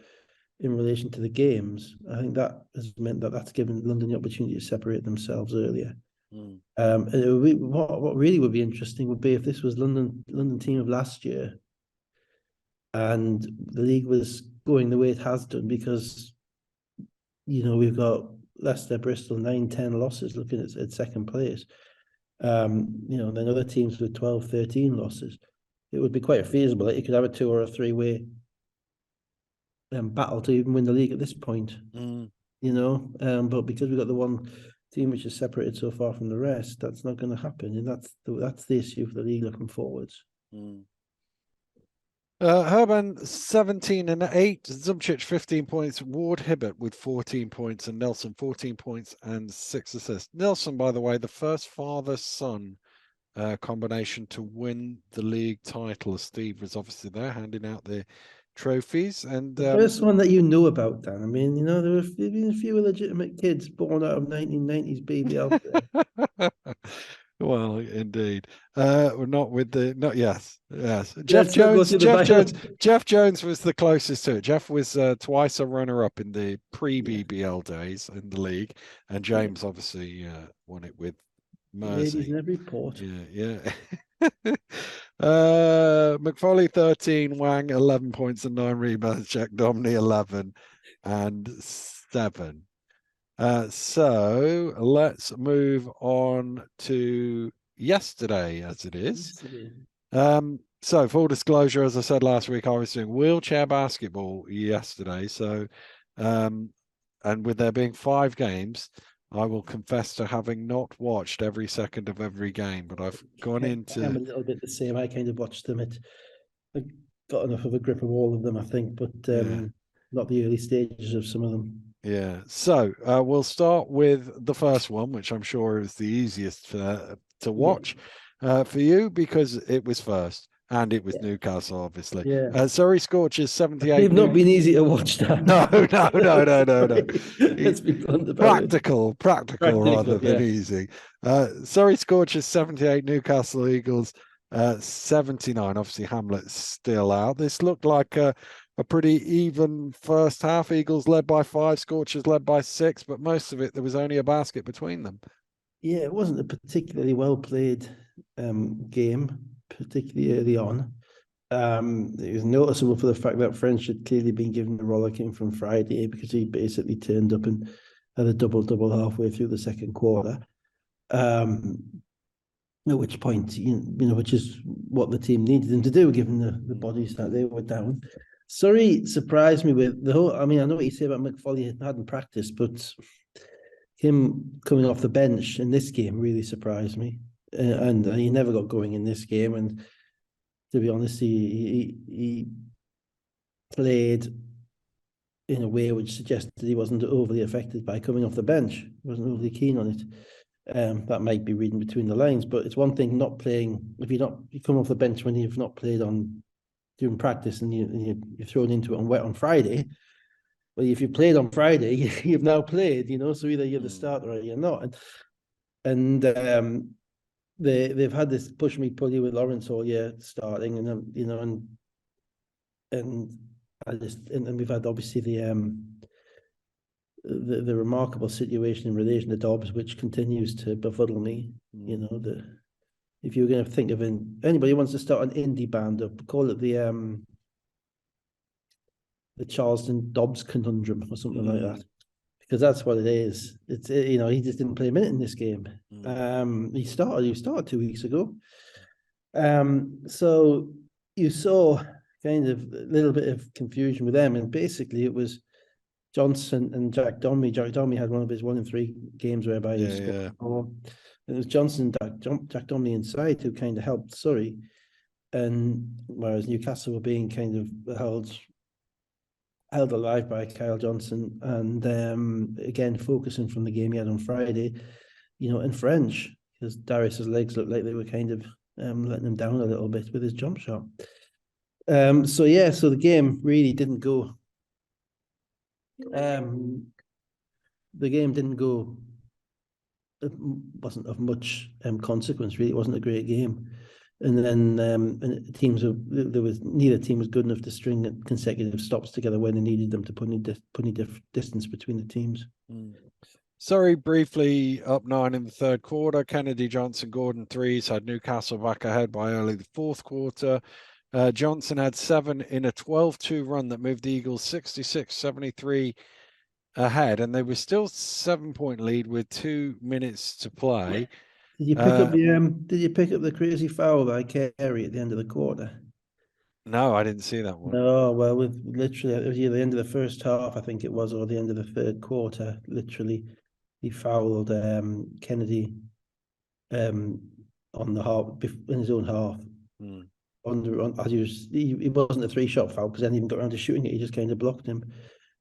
in relation to the games, I think that has meant that's given London the opportunity to separate themselves earlier. What really would be interesting would be if this was London team of last year, and the league was going the way it has done, because we've got Leicester, Bristol, 9-10 losses looking at second place. Then other teams with 12-13 losses. It would be quite feasible that you could have a 2 or a 3-way battle to even win the league at this point. But because we've got the one team which is separated so far from the rest, that's not going to happen, and that's the issue for the league looking forwards. Herman 17 and 8, Zubcic 15 points, Ward Hibbert with 14 points, and Nelson 14 points and 6 assists. Nelson, by the way, the first father-son combination to win the league title. Steve was obviously there handing out the trophies, and the first one that about, Dan. I mean, there have been a few illegitimate kids born out of 1990s BBL there. Well, indeed. Yes. Jeff Jones was the closest to it. Jeff was twice a runner-up in the pre-BBL days in the league, and James obviously won it with mercy. Ladies in every port. Yeah. McFoley 13, Wang 11 points and 9 rebounds, Jack Domney 11 and 7. So let's move on to yesterday, as it is. So full disclosure, as I said last week, I was doing wheelchair basketball yesterday. So, and with there being 5 games, I will confess to having not watched every second of every game, but I've gone into... I'm a little bit the same. I kind of watched them. I got enough of a grip of all of them, I think, but not the early stages of some of them. Yeah. So we'll start with the first one, which I'm sure is the easiest to watch for you, because it was first. And it was Newcastle, obviously. Yeah. Surrey Scorchers 78. They've not been easy to watch, Dan. No. Let's be blunt about practical rather than easy. Surrey Scorchers 78, Newcastle Eagles 79. Obviously, Hamlet's still out. This looked like a pretty even first half. Eagles led by 5, Scorchers led by 6, but most of it, there was only a basket between them. Yeah, it wasn't a particularly well played game, particularly early on. It was noticeable for the fact that French had clearly been given the rollicking from Friday, because he basically turned up and had a double halfway through the second quarter. At which point, which is what the team needed them to do, given the bodies that they were down. Surrey surprised me with the whole. I mean, I know what you say about McFoley hadn't practiced, but him coming off the bench in this game really surprised me. And he never got going in this game. And to be honest, he played in a way which suggested he wasn't overly affected by coming off the bench. He wasn't overly keen on it. That might be reading between the lines, but it's one thing not playing. If you come off the bench when you've not played during practice and you're thrown into it on wet on Friday. Well, if you played on Friday, you've now played. So either you're the starter or you're not. And they've had this push me pull you with Lawrence all year starting, and we've had obviously the remarkable situation in relation to Dobbs, which continues to befuddle me. If you're going to think of anybody who wants to start an indie band up, call it the Charleston Dobbs conundrum or something like that, because that's what it is. It's he just didn't play a minute in this game. He started 2 weeks ago. So you saw kind of a little bit of confusion with them, and basically it was Johnson and Jack Domi. Jack Domi had one of his 1 in 3 games whereby he scored 4. It was Johnson and Jack Domi inside who kind of helped Surrey, and whereas Newcastle were being kind of held alive by Kyle Johnson, and again focusing from the game he had on Friday, in French, because Darius's legs looked like they were kind of letting him down a little bit with his jump shot. So the game really didn't go. The game didn't go. It wasn't of much consequence, really. It wasn't a great game. And then neither team was good enough to string consecutive stops together when they needed them to put any distance between the teams. Surrey briefly up 9 in the third quarter. Kennedy, Johnson, Gordon threes had Newcastle back ahead by early the fourth quarter. Johnson had 7 in a 12-2 run that moved the Eagles 66-73 ahead, and they were still 7-point lead with 2 minutes to play. Did you pick up Did you pick up the crazy foul by Carey at the end of the quarter? No, I didn't see that one. No, well, with literally it was either the end of the first half, I think it was, or the end of the third quarter. Literally, he fouled Kennedy on the half in his own half. He wasn't a 3-shot foul because then he even got around to shooting it. He just kind of blocked him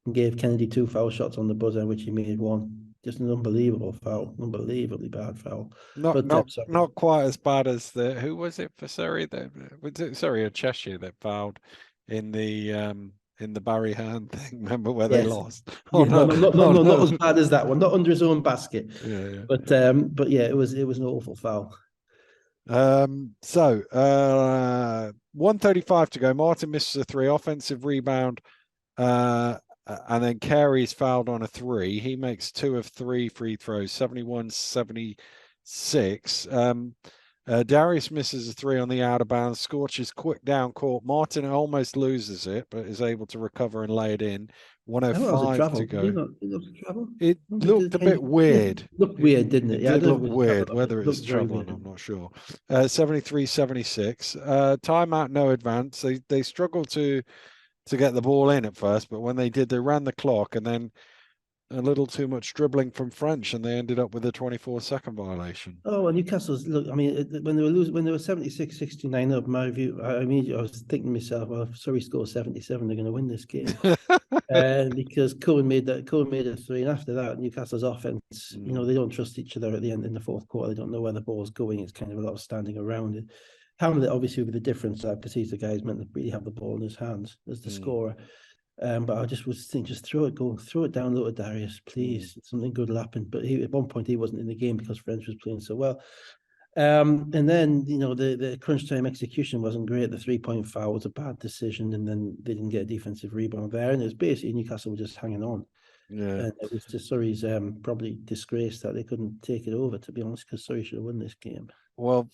and gave Kennedy 2 foul shots on the buzzer, which he made 1. Just an unbelievable foul, unbelievably bad foul. Not quite as bad as who was it for Surrey? Surrey or Cheshire that fouled in the Barry Hearn thing. Remember where they lost? Not as bad as that one. Not under his own basket. Yeah. But yeah, it was an awful foul. 1:35 to go. Martin misses a 3 offensive rebound. And then Carey's fouled on a 3. He makes 2 of 3 free throws, 71-76. Darius misses a 3 on the out of bounds. Scorchers quick down court. Martin almost loses it, but is able to recover and lay it in. 1:05 to go. It looked a bit weird. It looked weird, didn't it? It did look weird. Whether it was traveling, I'm not sure. 73-76. Timeout, no advance. They struggled to get the ball in at first, but when they did, they ran the clock, and then a little too much dribbling from French, and they ended up with a 24-second violation. Oh, and Newcastle's look. I mean, when they were 76-69 up, my view. I was thinking to myself, well, if Surrey score 77, they're going to win this game, because Cohen made a 3, and after that, Newcastle's offense. They don't trust each other at the end in the fourth quarter. They don't know where the ball's going. It's kind of a lot of standing around it. Hamlet, obviously, with the difference, because he's the guy who's meant to really have the ball in his hands as the scorer. But I just was thinking, just throw it down low to Darius, please. Something good will happen. But at one point, he wasn't in the game because French was playing so well. And then, the crunch time execution wasn't great. The 3-point foul was a bad decision, and then they didn't get a defensive rebound there. And it was basically Newcastle were just hanging on. Yeah. And it was just Surrey's probably disgrace that they couldn't take it over, to be honest, because Surrey should have won this game. Well,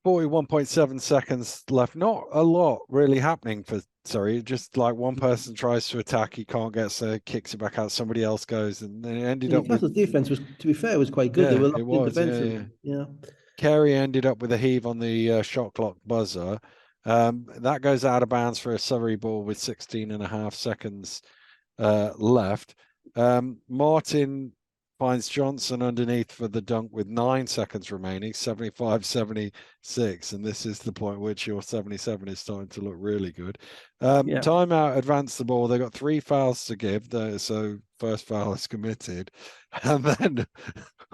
41.7 seconds left. Not a lot really happening for Surrey. Just like one person tries to attack, he can't get, so kicks it back out. Somebody else goes, and then it ended up with. Newcastle's defense was, to be fair, was quite good. Yeah, they were locked in defensively. Yeah. Carey ended up with a heave on the shot clock buzzer. That goes out of bounds for a Surrey ball with 16.5 seconds left. Martin finds Johnson underneath for the dunk with 9 seconds remaining, 75-76. And this is the point which your 77 is starting to look really good. Timeout advanced the ball. They got 3 fouls to give. So first foul is committed. And then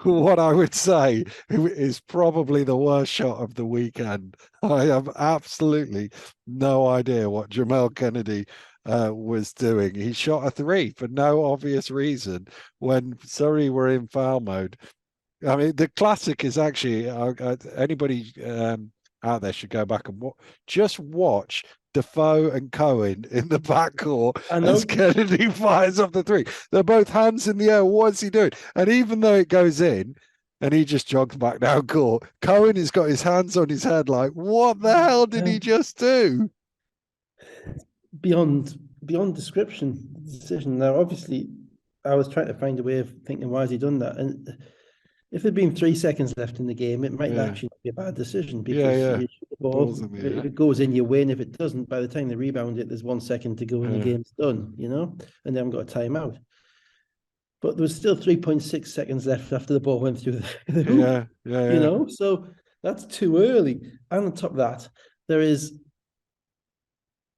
what I would say is probably the worst shot of the weekend. I have absolutely no idea what Jamel Kennedy was doing. He shot a 3 for no obvious reason when Surrey were in foul mode. I mean, the classic is actually anybody out there should go back and just watch Defoe and Cohen in the backcourt as Kennedy fires off the 3. They're both hands in the air. What's he doing? And even though it goes in, and he just jogs back down court, Cohen has got his hands on his head like, what the hell did he just do? Beyond description, decision. Now, obviously, I was trying to find a way of thinking, why has he done that? And if there'd been 3 seconds left in the game, it might actually be a bad decision because you shoot the ball. If it goes in, you win. If it doesn't, by the time they rebound it, there's 1 second to go and the game's done, you know, and they haven't got a timeout. But there was still 3.6 seconds left after the ball went through the hoop. You know, so that's too early. And on top of that, there is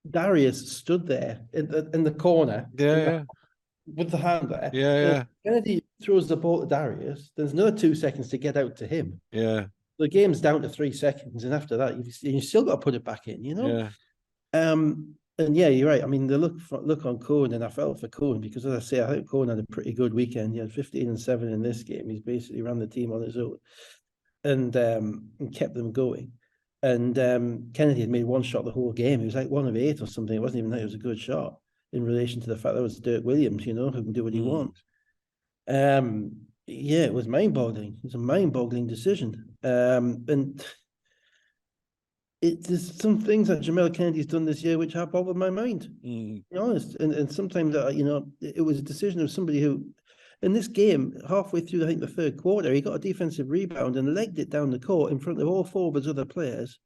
Darius stood there in the corner with the hand there. Kennedy throws the ball to Darius. There's another 2 seconds to get out to him. The game's down to 3 seconds, and after that, you still got to put it back in. You know. And you're right. I mean, the look on Cohen, and I felt for Cohen because, as I say, I think Cohen had a pretty good weekend. He had 15 and 7 in this game. He's basically ran the team on his own, and kept them going. And Kennedy had made 1 shot the whole game. He was like 1 of 8 or something. It wasn't even that it was a good shot in relation to the fact that it was Dirk Williams, you know, who can do what he wants. It was mind-boggling. It was a mind-boggling decision. And there's some things that Jamel Kennedy's done this year which have boggled my mind, to be honest. And sometimes, you know, it was a decision of somebody who, in this game, halfway through, I think, the 3rd quarter, he got a defensive rebound and legged it down the court in front of all 4 of his other players,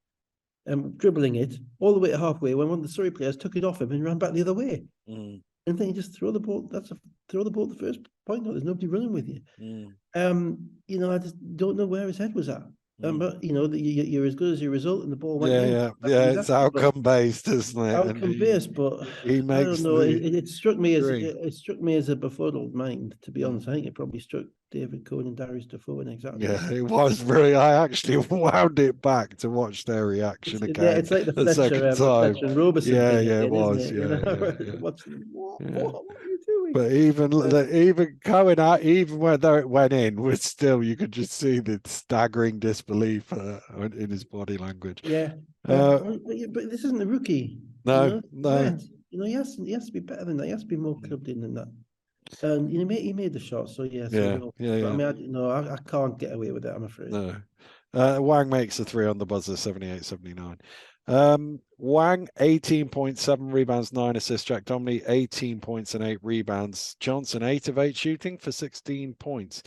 dribbling it all the way to halfway when one of the Surrey players took it off him and ran back the other way. And then you just throw the ball. Throw the ball at the first point. No, there's nobody running with you. You know, I just don't know where his head was at. But you know, you're as good as your result, and the ball went in. It's outcome based, isn't it? Outcome based, but he makes. I don't know. It struck me as a befuddled mind. To be honest, I think it probably struck David Cohen and Darius Defoe in exactly. It was really. I actually wound it back to watch their reaction again. Yeah, it's like the Fletcher and Roberson thing. It was. What are you doing? But even Cohen out, even when it went in, was still, you could just see the staggering disbelief in his body language. But this isn't a rookie. No. You know, he has to be better than that. He has to be more clubbed in than that. And you know, he made the shot, so I mean, I can't get away with it, I'm afraid. No. Wang makes a 3 on the buzzer, 78-79. Wang, 18 points, 7 rebounds, 9 assists. Jack Domney, 18 points and 8 rebounds. Johnson, 8 of 8 shooting for 16 points.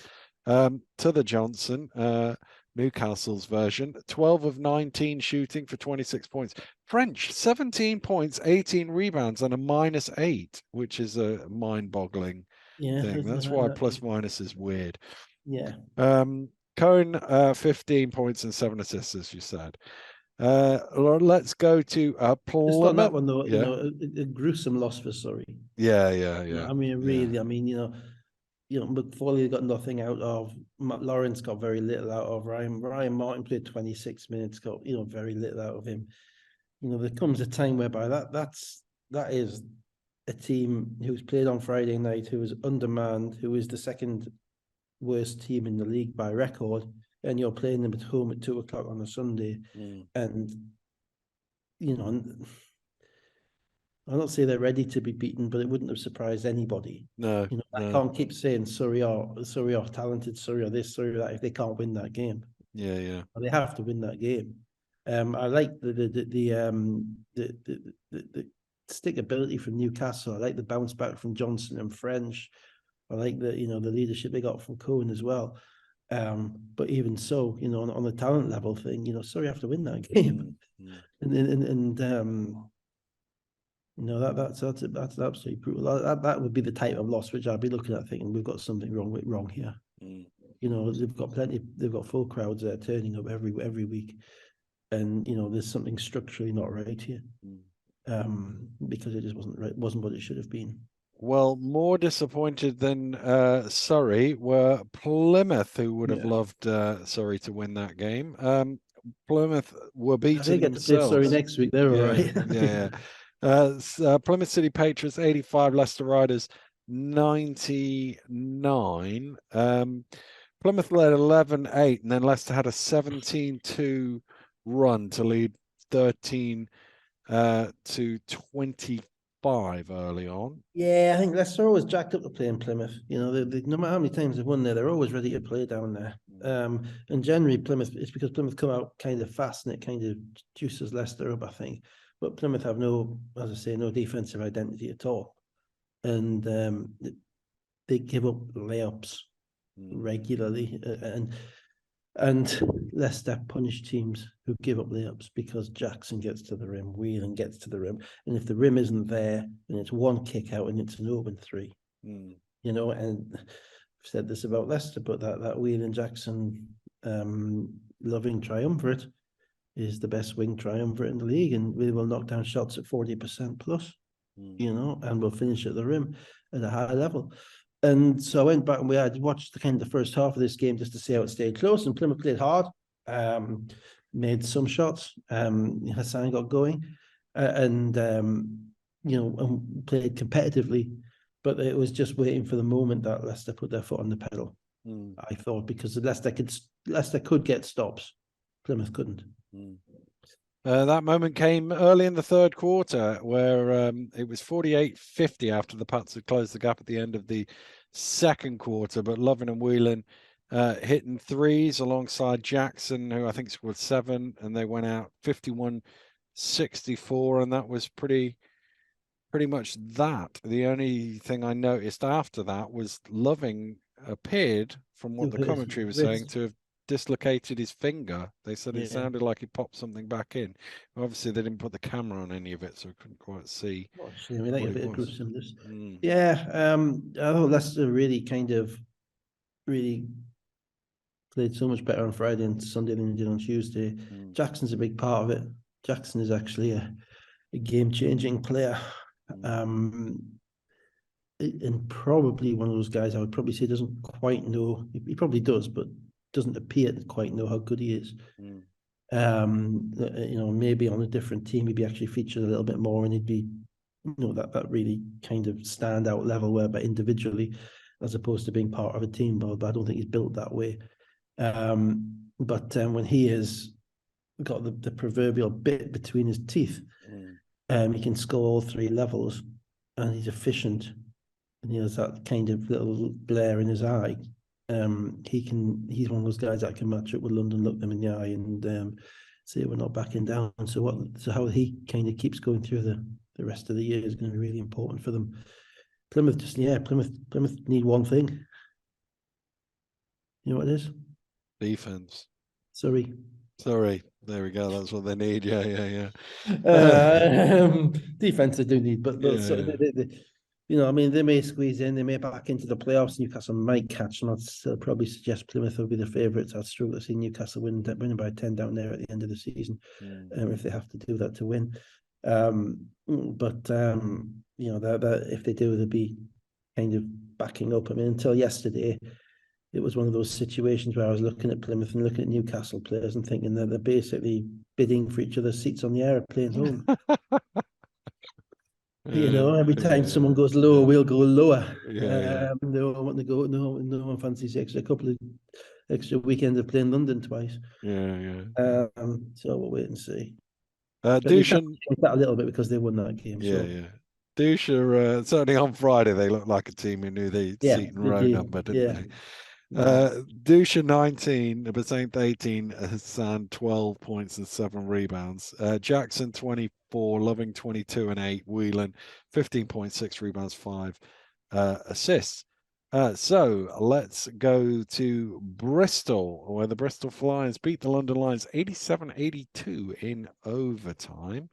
To the Johnson, Newcastle's version, 12 of 19 shooting for 26 points. French, 17 points, 18 rebounds, and a -8, which is a mind-boggling thing. That's why plus minus is weird. Cohen, 15 points and 7 assists, as you said. Let's go to Plymouth. Just on that one, though, you know, a gruesome loss for Surrey. I mean, really, I mean, you know, McFarlane got nothing out of. Matt Lawrence got very little out of. Ryan Martin played 26 minutes, got very little out of him. You know, there comes a time whereby that is a team who's played on Friday night, who is undermanned, who is the 2nd worst team in the league by record, and you're playing them at home at 2 o'clock on a Sunday, and you know. I'll not say they're ready to be beaten, but it wouldn't have surprised anybody. No, I can't keep saying Surrey are talented, Surrey are this, Surrey are that, if they can't win that game. They have to win that game. I like the stickability from Newcastle. I like the bounce back from Johnson and French. I like the leadership they got from Cohen as well. But even so, on the talent level thing, Surrey have to win that game. And that's absolutely brutal. That would be the type of loss which I'd be looking at thinking we've got something wrong here. They've got full crowds there turning up every week, and there's something structurally not right here, because it just wasn't what it should have been. Well, more disappointed than Surrey were Plymouth, who would have loved Surrey to win that game. Plymouth were beaten they get themselves. to play Surrey next week. They're all right. Plymouth City Patriots 85, Leicester Riders 99. Plymouth led 11-8, and then Leicester had a 17-2 run to lead 13 to 25 early on. Yeah, I think Leicester always jacked up to play in Plymouth. No matter how many times they've won there, they're always ready to play down there. And generally Plymouth, it's because Plymouth come out kind of fast and it kind of juices Leicester up, I think. But Plymouth have no defensive identity at all. And they give up layups regularly. And Leicester punish teams who give up layups because Jackson gets to the rim, Whelan gets to the rim. And if the rim isn't there, then it's one kick out and it's an open three. And I've said this about Leicester, but that Whelan Jackson loving triumvirate is the best wing triumvirate in the league, and we will knock down shots at 40% plus, and we'll finish at the rim at a high level. And so I went back and I watched the first half of this game just to see how it stayed close. And Plymouth played hard, made some shots. Hassan got going, and played competitively. But it was just waiting for the moment that Leicester put their foot on the pedal. I thought, because Leicester could get stops, Plymouth couldn't. That moment came early in the third quarter, where it was 48-50 after the Pats had closed the gap at the end of the second quarter. But Lovin and Whelan hitting threes alongside Jackson, who I think scored 7, and they went out 51-64, and that was pretty much that. The only thing I noticed after that was Loving appeared, from what the commentary was saying, to have dislocated his finger. They said it sounded like he popped something back in. Obviously, they didn't put the camera on any of it, so I couldn't quite see. I thought Leicester really played so much better on Friday and Sunday than they did on Tuesday. Jackson's a big part of it. Jackson is actually a game-changing player. And probably one of those guys I would probably say doesn't quite know. He probably does, but doesn't appear to quite know how good he is. Maybe on a different team he'd be actually featured a little bit more, and he'd be, that really kind of standout level whereby individually, as opposed to being part of a team. But I don't think he's built that way. But when he has got the proverbial bit between his teeth, he can score all three levels, and he's efficient, and he has that kind of little glare in his eye. He's one of those guys that can match up with London, look them in the eye, and say we're not backing down. So how he kind of keeps going through the rest of the year is going to be really important for them. Plymouth need one thing. You know what it is? Defense. Sorry. There we go. That's what they need. Yeah. Defense they do need, but they may squeeze in, they may back into the playoffs. Newcastle might catch them. I'd probably suggest Plymouth will be the favourites. I'd struggle to see Newcastle winning by 10 down there at the end of the season, if they have to do that to win. That if they do, they'll be kind of backing up. I mean, until yesterday, it was one of those situations where I was looking at Plymouth and looking at Newcastle players and thinking that they're basically bidding for each other's seats on the airplane home. Every time someone goes lower, we'll go lower. No one want to go. No one fancies a couple of extra weekends of playing London twice. So we'll wait and see. Dushan that a little bit because they won that game. Dusha, certainly on Friday they looked like a team who knew the seat and row number, didn't they? Dusha 19, Basaint 18, Hassan 12 points and 7 rebounds. Jackson 24, Loving 22 and 8, Whelan 15.6 rebounds, 5 assists. So let's go to Bristol, where the Bristol Flyers beat the London Lions 87-82 in overtime.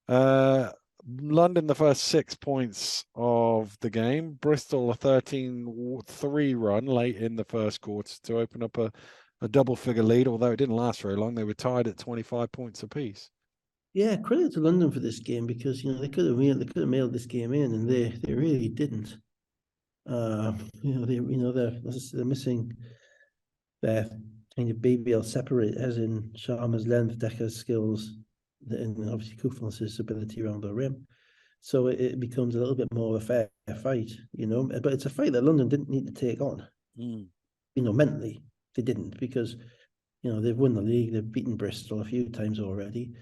London, the first 6 points of the game. Bristol, a 13-3 run late in the first quarter to open up a double-figure lead, although it didn't last very long. They were tied at 25 points apiece. Yeah, credit to London for this game because they could have mailed this game in, and they really didn't. They're missing their kind of BBL separate, as in Sharma's length, Decker's skills, and obviously Kufal's ability around the rim. So it becomes a little bit more of a fair fight, But it's a fight that London didn't need to take on. Mentally they didn't, because they've won the league, they've beaten Bristol a few times already.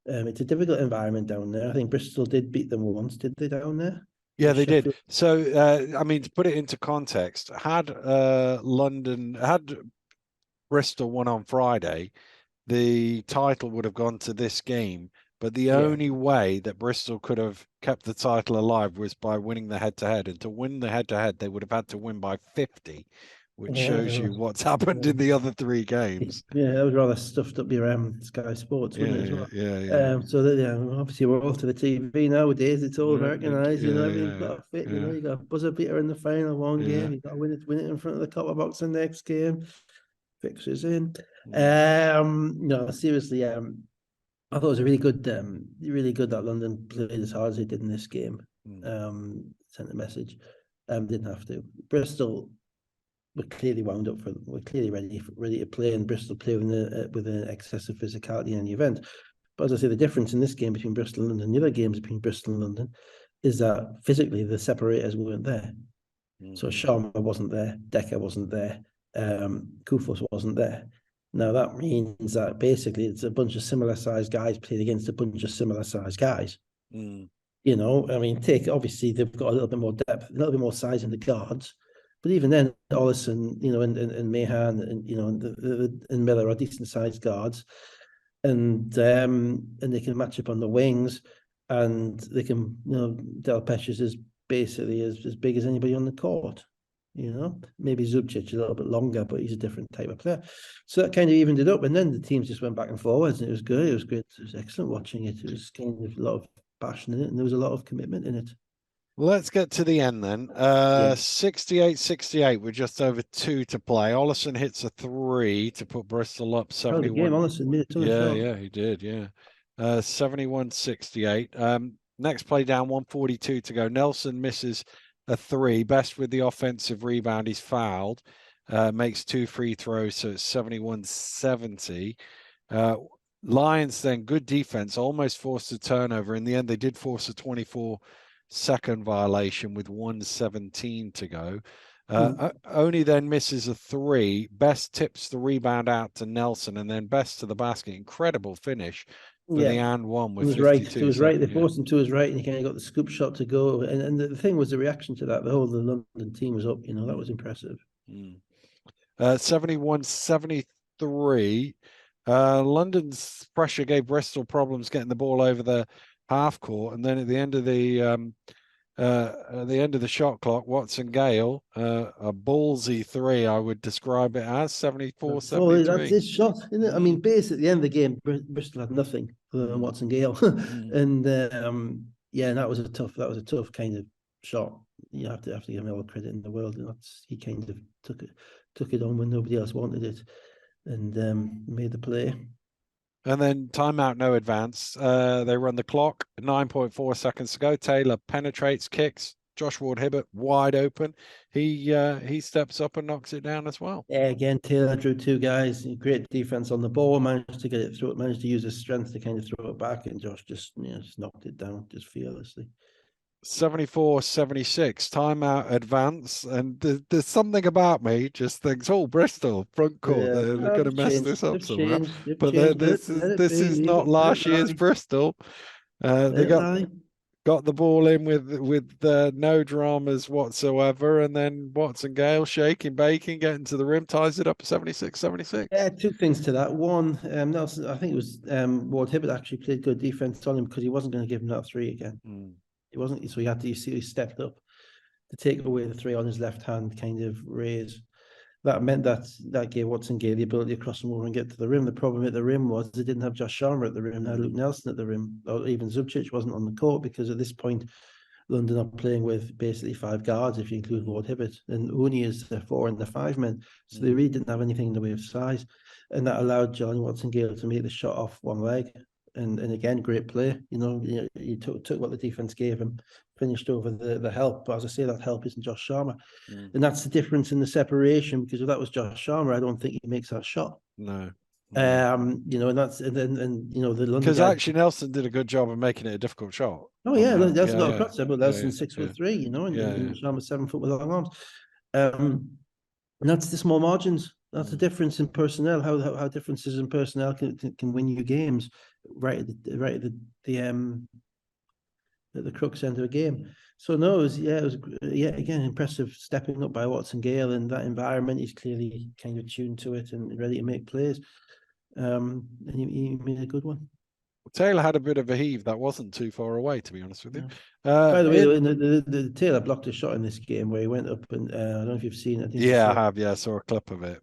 It's a difficult environment down there. I think Bristol did beat them once, did they, down there? Yeah, they did. So, to put it into context, had Bristol won on Friday, the title would have gone to this game. But the only way that Bristol could have kept the title alive was by winning the head-to-head. And to win the head-to-head, they would have had to win by 50, which shows you what's happened in the other 3 games. Yeah, that was rather stuffed up your Sky Sports, wouldn't it, as well? Yeah. So that, obviously we're all to the TV nowadays. It's all Americanized, everything's got to fit. You got a buzzer beater in the final one game. You got to win it in front of the copper box the next game. Fixes in. No, seriously, I thought it was really good that London played as hard as they did in this game. Sent a message. Didn't have to. Bristol were clearly we're clearly ready to play, and Bristol play with an excessive physicality in the event. But as I say, the difference in this game between Bristol and London and the other games between Bristol and London is that physically the separators weren't there. So Sharma wasn't there, Decker wasn't there, Kufos wasn't there. Now that means that basically it's a bunch of similar sized guys played against a bunch of similar sized guys. Obviously they've got a little bit more depth, a little bit more size in the guards. But even then, Ollison, and Mahan, and Miller are decent sized guards, and they can match up on the wings, and they can, Del Pescius is basically as big as anybody on the court. Maybe Zubcic a little bit longer, but he's a different type of player. So that kind of evened it up, and then the teams just went back and forwards, and it was good. It was great. It was excellent watching it. It was kind of a lot of passion in it, and there was a lot of commitment in it. Let's get to the end then. 68-68 with just over 2 to play. Ollison hits a 3 to put Bristol up 71. Game, Ollison made a ton of shots. Yeah, he did, 71-68. Next play down, 1:42 to go. Nelson misses a 3. Best with the offensive rebound. He's fouled. Makes 2 free throws, so it's 71-70. Lions then, good defense, almost forced a turnover. In the end, they did force a 24-second violation with 1:17 to go. Only then misses a 3. Best tips the rebound out to Nelson, and then Best to the basket. Incredible finish for the and one with 52 It was right. They forced him to his right, and he kind of got the scoop shot to go. And the thing was, the reaction to that, the London team was up. That was impressive. 71-73. London's pressure gave Bristol problems getting the ball over the half court, and then at the end of the shot clock, Watson Gale, a ballsy 3, I would describe it as 74-73. That's his shot, isn't it? I mean, basically, at the end of the game, Bristol had nothing other than Watson Gale, and and that was a tough kind of shot. You have to give him all the credit in the world, and he kind of took it on when nobody else wanted it, and made the play. And then timeout, no advance. They run the clock, 9.4 seconds to go. Taylor penetrates, kicks. Josh Ward-Hibbert wide open. He steps up and knocks it down as well. Yeah, again, Taylor drew 2 guys. Great defense on the ball. Managed to get it through. Managed to use his strength to kind of throw it back, and Josh just knocked it down just fearlessly. 74-76, timeout advance, and there's something about me just thinks, Bristol front court, they're going to mess this up somehow. But this is not last year's Bristol. They got the ball in with no dramas whatsoever, and then Watson Gale shaking, baking, getting to the rim, ties it up 76-76. Yeah, 2 things to that. One, Nelson, I think it was Ward-Hibbert actually played good defense on him because he wasn't going to give him that 3 again. He wasn't, so he stepped up. to take away the 3 on his left hand kind of raise. That meant that gave Watson Gay the ability to cross him over and get to the rim. The problem at the rim was they didn't have Josh Sharma at the rim. They had Luke Nelson at the rim, or even Zubcic wasn't on the court, because at this point London are playing with basically 5 guards if you include Ward Hibbert, and Ooney is the 4 and the 5 men. So they really didn't have anything in the way of size, and that allowed Johnny Watson Gale to make the shot off one leg. And again, great play. He took what the defense gave him, finished over the help. But as I say, that help isn't Josh Sharma, and that's the difference in the separation. Because if that was Josh Sharma, I don't think he makes that shot. No. And that's and the London, because actually Nelson did a good job of making it a difficult shot. Oh yeah, that's not a cross there, but Nelson's 6'3", and and Sharma's 7 foot with long arms. And that's the small margins. That's the difference in personnel. How differences in personnel can win you games right at the crux end of a game. So no, it was again impressive stepping up by Watson Gale in that environment. He's clearly kind of tuned to it and ready to make plays. And he made a good one. Taylor had a bit of a heave that wasn't too far away, to be honest with you. By the way, the Taylor blocked a shot in this game where he went up and I don't know if you've seen it. I have. Yeah, I saw a clip of it.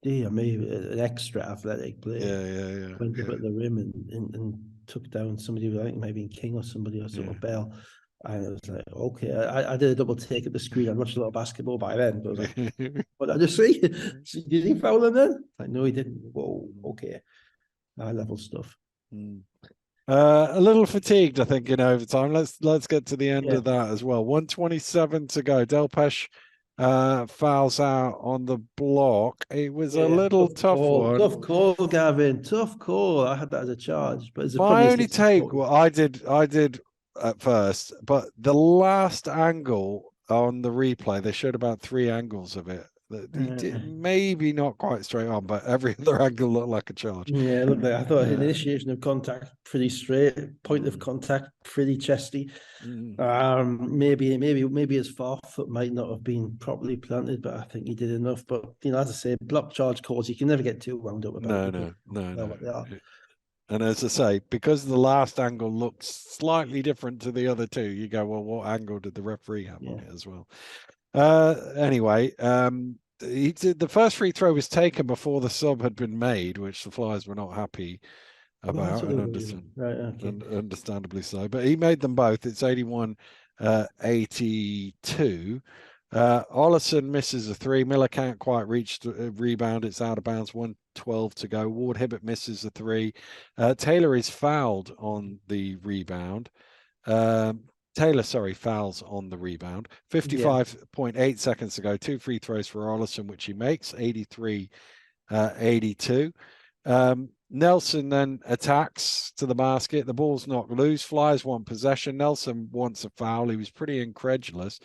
Yeah, maybe an extra athletic player. Yeah. Went up at the rim and took down somebody who I think maybe King or somebody or something, Bell. And I was like, okay, I did a double take at the screen. I watched a lot of basketball by then, but I was like, what did I just see? Did he foul him then? Like, no, he didn't. Whoa, okay. High level stuff. A little fatigued, I think, in overtime. Let's get to the end of that as well. 1:27 to go. Delpesh fouls out on the block. It was a little tough one. Tough call, Gavin. Tough call. I had that as a charge, but my only take, well, I did at first, but the last angle on the replay, they showed about 3 angles of it. He did, maybe not quite straight on, but every other angle looked like a charge. Yeah, look, I thought initiation of contact pretty straight, point of contact pretty chesty. Maybe his 4th foot might not have been properly planted, but I think he did enough. But as I say, block charge calls, you can never get too wound up about. No. And as I say, because the last angle looks slightly different to the other 2, you go, well, what angle did the referee have on it as well? Anyway, the first free throw was taken before the sub had been made, which the Flyers were not happy about, and understandably so. But he made them both. It's 81-82. Ollison misses a 3. Miller can't quite reach the rebound. It's out of bounds. 1:12 to go. Ward Hibbert misses a 3. Taylor is fouled on the rebound. Taylor, fouls on the rebound. 55.8 seconds to go. 2 free throws for Ollison, which he makes. 83-82. Nelson then attacks to the basket. The ball's knocked loose. Flyers want possession. Nelson wants a foul. He was pretty incredulous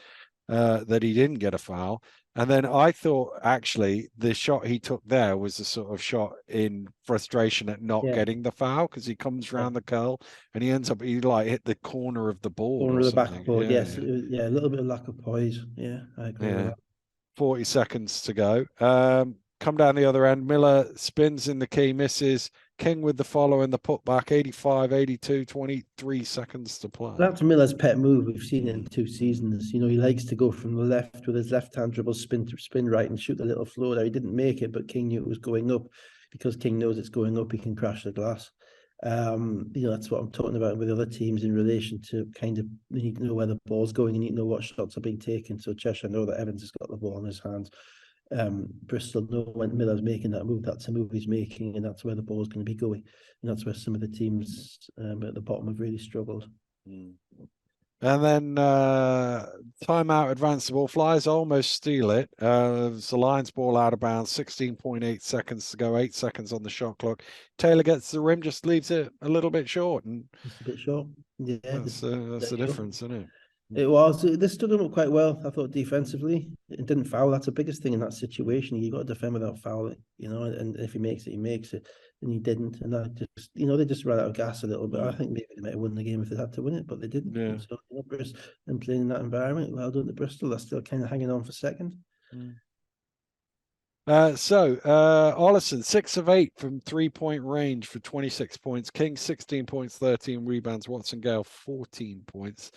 that he didn't get a foul. And then I thought, actually, the shot he took there was a sort of shot in frustration at not getting the foul, because he comes around the curl and he ends up, he hit the corner of the board. Corner of the backboard, yes. A little bit of lack of poise. Yeah, I agree with that. 40 seconds to go. Come down the other end. Miller spins in the key, misses. King with the follow and the putback. 85-82, 23 seconds to play. That's Miller's pet move. We've seen it in 2 seasons. He likes to go from the left with his left hand dribble, spin right and shoot a little floater. He didn't make it, but King knew it was going up. Because King knows it's going up, he can crash the glass. That's what I'm talking about with other teams in relation to kind of, you need to know where the ball's going. You need to know what shots are being taken. So Cheshire know that Evans has got the ball in his hands. Bristol know when Miller's making that move, that's a move he's making, and that's where the ball's going to be going. And that's where some of the teams at the bottom have really struggled. And then timeout, advance the ball. Flyers almost steal it. It's the Lions ball out of bounds. 16.8 seconds to go. 8 seconds on the shot clock. Taylor gets the rim, just leaves it a little bit short. And just a bit short. Yeah, that's the difference, isn't it? It was. They stood him up quite well, I thought, defensively. It didn't foul. That's the biggest thing in that situation. You got to defend without fouling, and if he makes it, he makes it. And he didn't. And that just, they just ran out of gas a little bit. I think maybe they might have won the game if they had to win it, but they didn't. Yeah. So, and playing in that environment, well done to Bristol. They're still kind of hanging on for second. Ollison, 6 of 8 from 3-point range for 26 points. King, 16 points, 13 rebounds. Watson Gale, 14 points.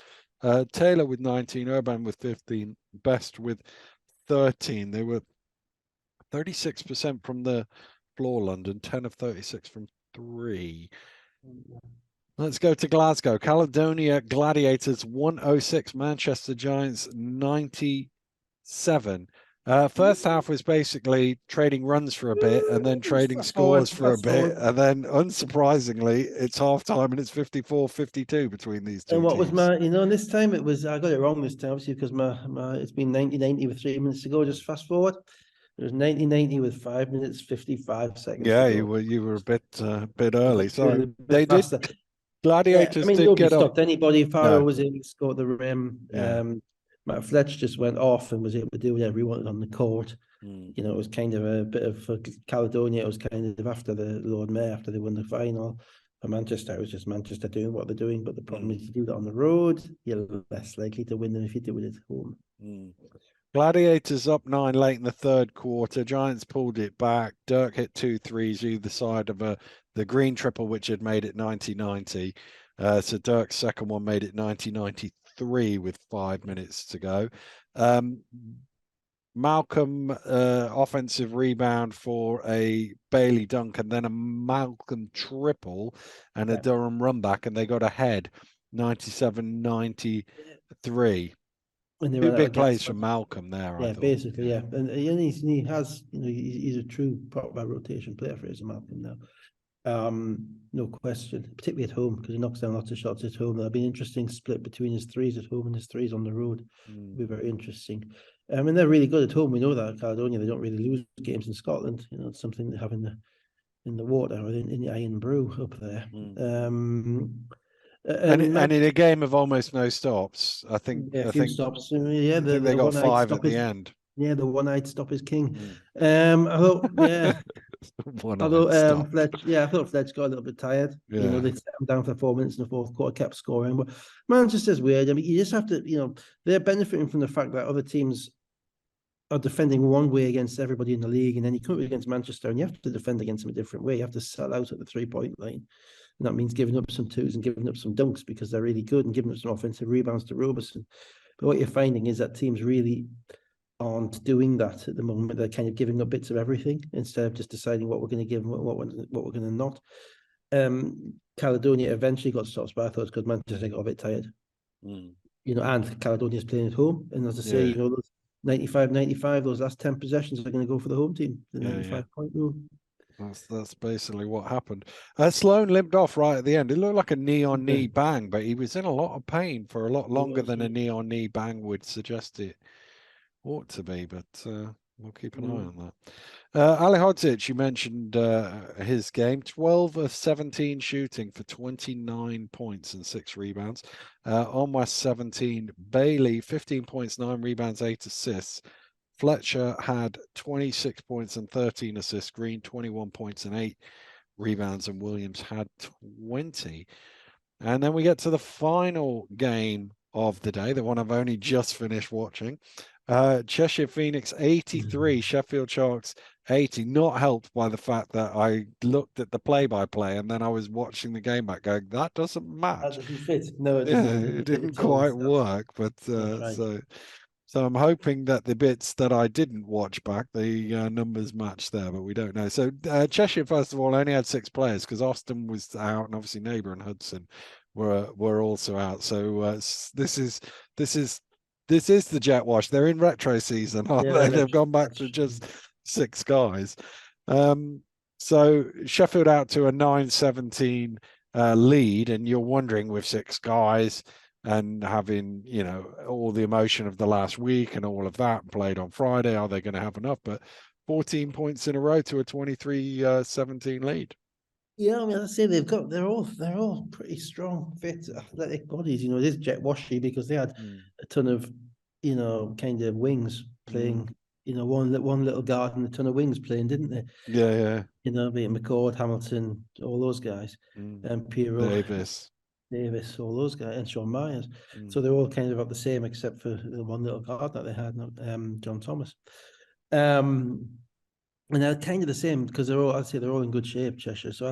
Taylor with 19, Urban with 15, Best with 13. They were 36% from the floor, London, 10 of 36 from 3. Let's go to Glasgow. Caledonia Gladiators 106, Manchester Giants 97. First half was basically trading runs for a bit and then trading scores for a bit. And then, unsurprisingly, it's halftime and it's 54-52 between these two And what teams. was my, and this time it was, I got it wrong this time, obviously, because it's been 90-90 with 3 minutes to go. Just fast forward. It was 90-90 with 5 minutes, 55 seconds. Yeah, to go. you were a bit early. Sorry. They did. Gladiators did nobody get stopped up. anybody. Farrow No. was able to score the rim. Yeah. Matt Fletch just went off and was able to do whatever he wanted on the court. Mm. It was kind of a bit of, for Caledonia, it was kind of after the Lord Mayor, after they won the final. For Manchester, it was just Manchester doing what they're doing. But the problem is, you do that on the road, you're less likely to win than if you do it at home. Gladiators up 9 late in the third quarter. Giants pulled it back. Dirk hit 2 threes either side of the green triple, which had made it 90-90. So Dirk's second one made it 90-93 with 5 minutes to go. Malcolm offensive rebound for a Bailey dunk and then a Malcolm triple and a Durham run back, and they got ahead 97-93. Two big plays from Malcolm there. Yeah, I thought. basically, yeah. And he has, he's a true proper rotation player for Malcolm now. No question, particularly at home, because he knocks down lots of shots at home. That'll be an interesting split between his threes at home and his threes on the road. It'll be very interesting. I mean, they're really good at home. We know that at Caledonia, they don't really lose games in Scotland. It's something they have in the water or in the Iron Brew up there. And in a game of almost no stops, I think. Yeah, a few stops. Yeah, they got 5 at the end. Yeah, the one-eyed stop is king. I thought, yeah. Although Fletch, I thought Fletch got a little bit tired. Yeah. They set him down for 4 minutes in the fourth quarter, kept scoring. But Manchester's weird. I mean, you just have to, they're benefiting from the fact that other teams are defending one way against everybody in the league, and then you come up against Manchester and you have to defend against them a different way. You have to sell out at the 3-point line. And that means giving up some twos and giving up some dunks because they're really good, and giving up some offensive rebounds to Robertson. But what you're finding is that teams really aren't doing that at the moment. They're kind of giving up bits of everything instead of just deciding what we're going to give and what we're going to not. Caledonia eventually got stops, but I thought it's because Manchester got a bit tired. And Caledonia's playing at home. And as I say, those 95-95, those last 10 possessions are going to go for the home team, the 95-point rule. That's basically what happened. Sloan limped off right at the end. It looked like a knee-on-knee bang, but he was in a lot of pain for a lot longer than a knee-on-knee bang would suggest it ought to be, but we'll keep an eye on that. Ali Hodzic, you mentioned his game, 12 of 17 shooting for 29 points and 6 rebounds. Onwas 17, Bailey 15 points, 9 rebounds, 8 assists. Fletcher had 26 points and 13 assists. Green 21 points and 8 rebounds, and Williams had 20. And then we get to the final game of the day, the one I've only just finished watching. Cheshire Phoenix 83, Sheffield Sharks 80, not helped by the fact that I looked at the play-by-play and then I was watching the game back going, that doesn't match. That doesn't fit. No, it doesn't. It didn't quite work, but so I'm hoping that the bits that I didn't watch back, the numbers match there, but we don't know. So Cheshire, first of all, only had 6 players because Austin was out, and obviously Neighbour and Hudson were also out. So this is the jet wash. They're in retro season, aren't they? They've gone back to just 6 guys. So Sheffield out to a 9-17 lead, and you're wondering with 6 guys and having, all the emotion of the last week and all of that played on Friday, are they going to have enough? But 14 points in a row to a 23-17 lead. Yeah, I mean, I say they're all pretty strong, fit, athletic bodies. It is jet washy because they had a ton of, kind of wings playing. One little guard and a ton of wings playing, didn't they? Yeah. Being McCord, Hamilton, all those guys, and Piero, Davis, all those guys, and Sean Myers. So they're all kind of about the same, except for the one little guard that they had, John Thomas. And they're kind of the same because I'd say they're all in good shape, Cheshire. So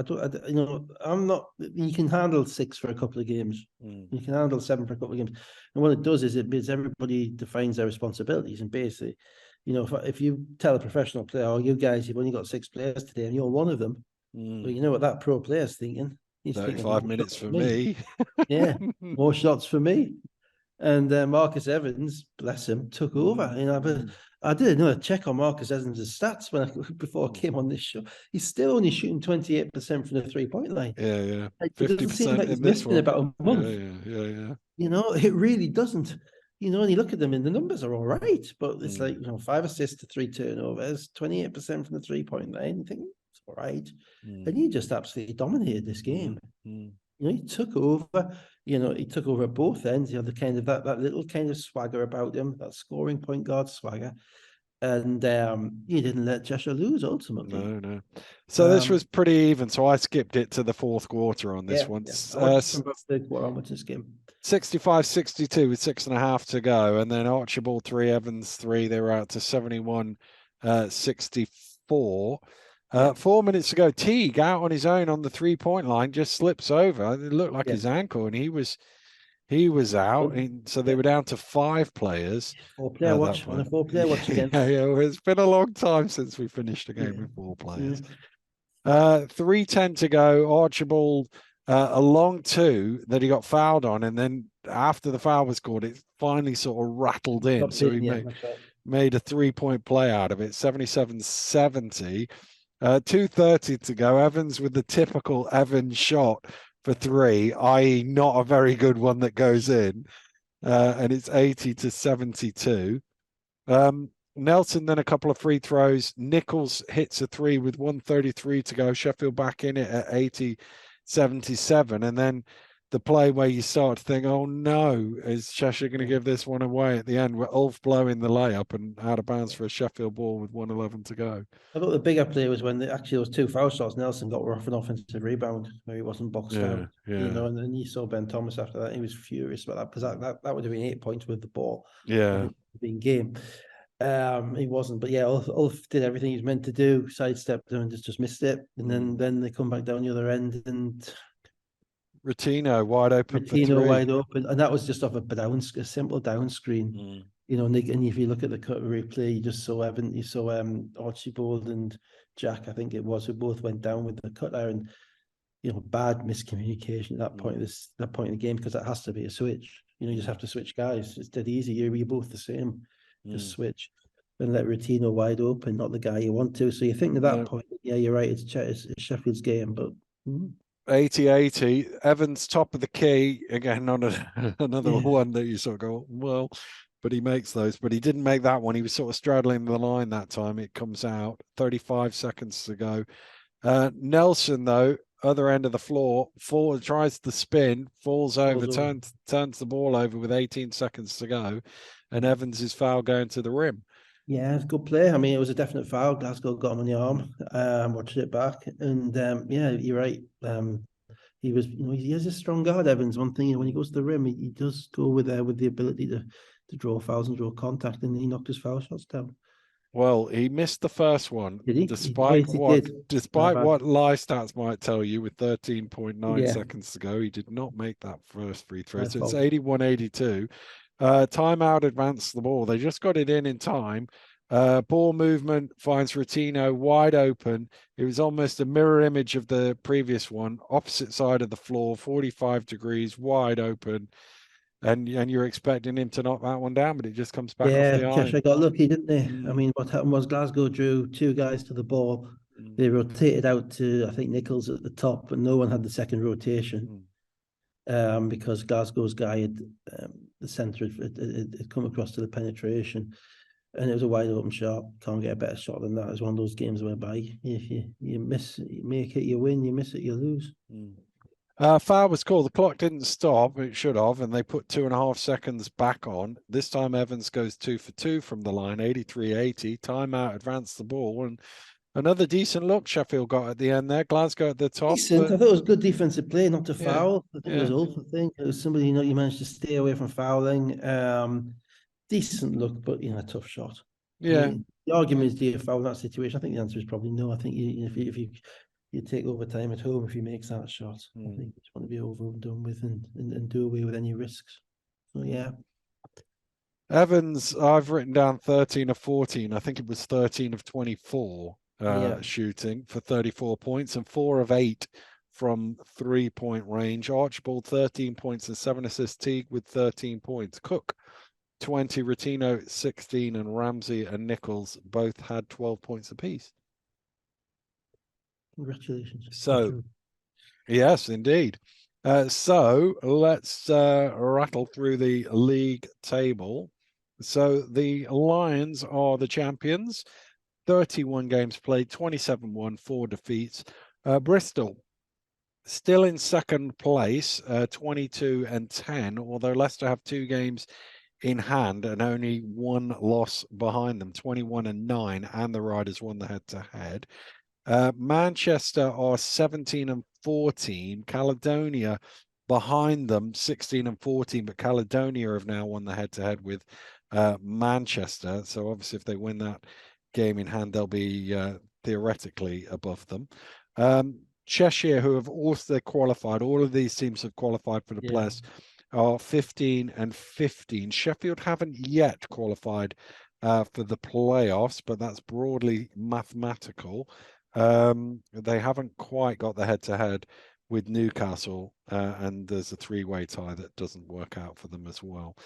I'm not. You can handle 6 for a couple of games. You can handle 7 for a couple of games. And what it does is it means everybody defines their responsibilities. And basically, if you tell a professional player, "Oh, you guys, you've only got 6 players today, and you're one of them," well, you know what that pro player's thinking. He's thinking 35 minutes for me. Yeah, more shots for me. And Marcus Evans, bless him, took over. But I did another check on Marcus Evans' stats before I came on this show. He's still only shooting 28% from the 3-point line. Yeah. It doesn't seem 50% like he's in this missed one. in about a month. Yeah. It really doesn't. And you look at them and the numbers are all right, but it's like 5 assists to 3 turnovers, 28% from the 3-point line. You think it's all right, and he just absolutely dominated this game. He took over. He took over at both ends. He had the kind of that little kind of swagger about him, that scoring point guard swagger, and he didn't let Cheshire lose ultimately. No. So this was pretty even. So I skipped it to the fourth quarter on this one. I watched from the third quarter onwards this game. 65-62 with 6.5 to go, and then Archibald 3, Evans 3. They were out to 71-64. 4 minutes to go. Teague out on his own on the 3-point line, just slips over. It looked like his ankle, and he was out. So they were down to 5 players. 4-player watch on a 4-player watch again. Yeah, it's been a long time since we finished a game with 4 players. 3:10 to go. Archibald a long 2 that he got fouled on, and then after the foul was called, it finally sort of rattled in. So he made a 3-point play out of it. 77-70. 2:30 to go. Evans with the typical Evans shot for 3, i.e. not a very good one that goes in. And it's 80-72. Nelson then a couple of free throws. Nichols hits a 3 with 1:33 to go. Sheffield back in it at 80-77. And then the play where you start to think, oh no, is Cheshire going to give this one away at the end? Where Ulf blowing the layup and out of bounds for a Sheffield ball with 1:11 to go. I thought the bigger play was when there was 2 foul shots. Nelson got off an offensive rebound where he wasn't boxed out. And then you saw Ben Thomas after that. He was furious about that because that would have been 8 points with the ball. Yeah. Being game. He wasn't, but Ulf did everything he was meant to do, sidestepped him and just missed it. And then they come back down the other end and Rotino wide open for 3. Wide open, and that was just off a simple down screen. And if you look at the cut replay, you saw Archibald and Jack, I think it was, who both went down with the cut iron. Bad miscommunication at that point. That point in the game, because that has to be a switch. You just have to switch guys. It's dead easy. You're both the same. Just switch and let Rotino wide open, not the guy you want to. So you think at that point, you're right. It's Sheffield's game, but. 80-80. Evans top of the key again on another one that you sort of go, well, but he makes those. But he didn't make that one. He was sort of straddling the line that time. It comes out. 35 seconds to go. Nelson, though, other end of the floor, tries to spin, falls over, turns the ball over with 18 seconds to go, and Evans is foul going to the rim. Yeah, it's a good play. I mean, it was a definite foul. Glasgow got him on the arm. Watched it back, and you're right. He was, he has a strong guard. Evans. One thing, when he goes to the rim, he does go with the ability to draw fouls and draw contact, and he knocked his foul shots down. Well, he missed the first one, despite what live stats might tell you. With 13.9 seconds to go, he did not make that first free throw. So it's 81-82. Timeout advanced the ball. They just got it in time. Ball movement finds Rotino wide open. It was almost a mirror image of the previous one. Opposite side of the floor, 45 degrees, wide open. And you're expecting him to knock that one down, but it just comes back off the iron. Cheshire got lucky, didn't they? I mean, what happened was Glasgow drew 2 guys to the ball. They rotated out to, I think, Nichols at the top, but no one had the second rotation. Because Glasgow's guy had the centre had come across to the penetration, and it was a wide open shot. Can't get a better shot than that. It's one of those games whereby if you miss, you make it, you win. You miss it, you lose. Foul was called. The clock didn't stop. It should have, and they put 2.5 seconds back on. This time Evans goes 2 for 2 from the line, 83-80. Timeout advanced the ball, and another decent look Sheffield got at the end there. Glasgow at the top. Decent. I thought it was good defensive play, not to foul. I think it was Ulf. I think it was somebody you managed to stay away from fouling. Decent look, but a tough shot. Yeah, The argument is, do you foul that situation? I think the answer is probably no. I think you take overtime at home if he makes that shot. I think you just want to be over and done with and do away with any risks. So yeah. Evans, I've written down 13 of 14. I think it was 13 of 24 shooting for 34 points and 4 of 8 from 3-point range. Archibald, 13 points and 7 assists. Teague with 13 points. Cook, 20. Rotino, 16. And Ramsey and Nichols both had 12 points apiece. Congratulations. So, yes, indeed. So let's rattle through the league table. So the Lions are the champions. 31 games played, 27 won, 4 defeats. Bristol still in second place, 22 and 10, although Leicester have 2 games in hand and only 1 loss behind them, 21 and 9, and the Riders won the head-to-head. Manchester are 17 and 14. Caledonia behind them, 16 and 14, but Caledonia have now won the head-to-head with Manchester. So obviously if they win that game in hand, they'll be theoretically above them. Cheshire, who have also qualified, all of these teams have qualified for the playoffs, are 15 and 15. Sheffield haven't yet qualified for the playoffs, but that's broadly mathematical. They haven't quite got the head-to-head with Newcastle, and there's a 3-way tie that doesn't work out for them as well.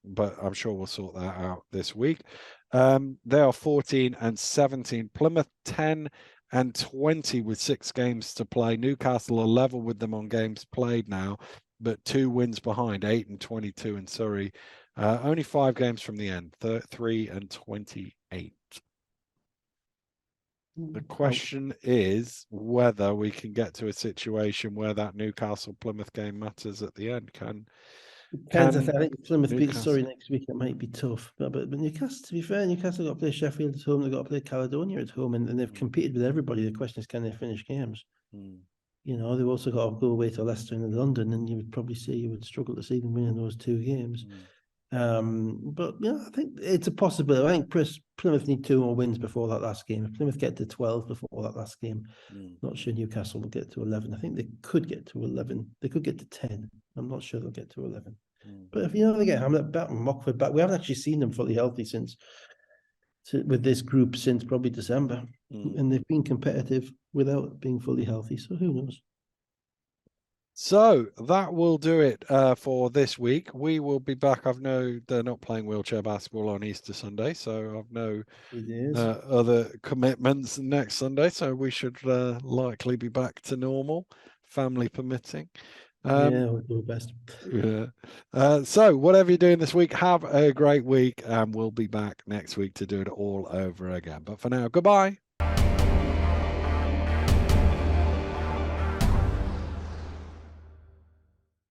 But I'm sure we'll sort that out this week. They are 14 and 17. Plymouth 10 and 20 with 6 games to play. Newcastle are level with them on games played now, but 2 wins behind, 8 and 22 in Surrey. Only 5 games from the end, 3 and 28. The question is whether we can get to a situation where that Newcastle-Plymouth game matters at the end. Depends. I think if Plymouth beat Surrey next week, it might be tough. But Newcastle, to be fair, Newcastle got to play Sheffield at home. They've got to play Caledonia at home, and they've competed with everybody. The question is, can they finish games? You know, they've also got to go away to Leicester and London, and you would struggle to see them winning those 2 games. But yeah, I think it's a possibility. I think Plymouth need 2 more wins before that last game. If Plymouth get to 12 before that last game, not sure Newcastle will get to 11. I think they could get to 11. They could get to 10. I'm not sure they'll get to 11. But if they get Hamlet back and Mockford back, we haven't actually seen them fully healthy with this group since probably December, and they've been competitive without being fully healthy. So who knows? So that will do it for this week. We will be back. I've no, they're not playing wheelchair basketball on Easter Sunday, so I've no other commitments next Sunday. So we should likely be back to normal, family permitting. We'll do our best. So whatever you're doing this week, have a great week, and we'll be back next week to do it all over again. But for now, goodbye.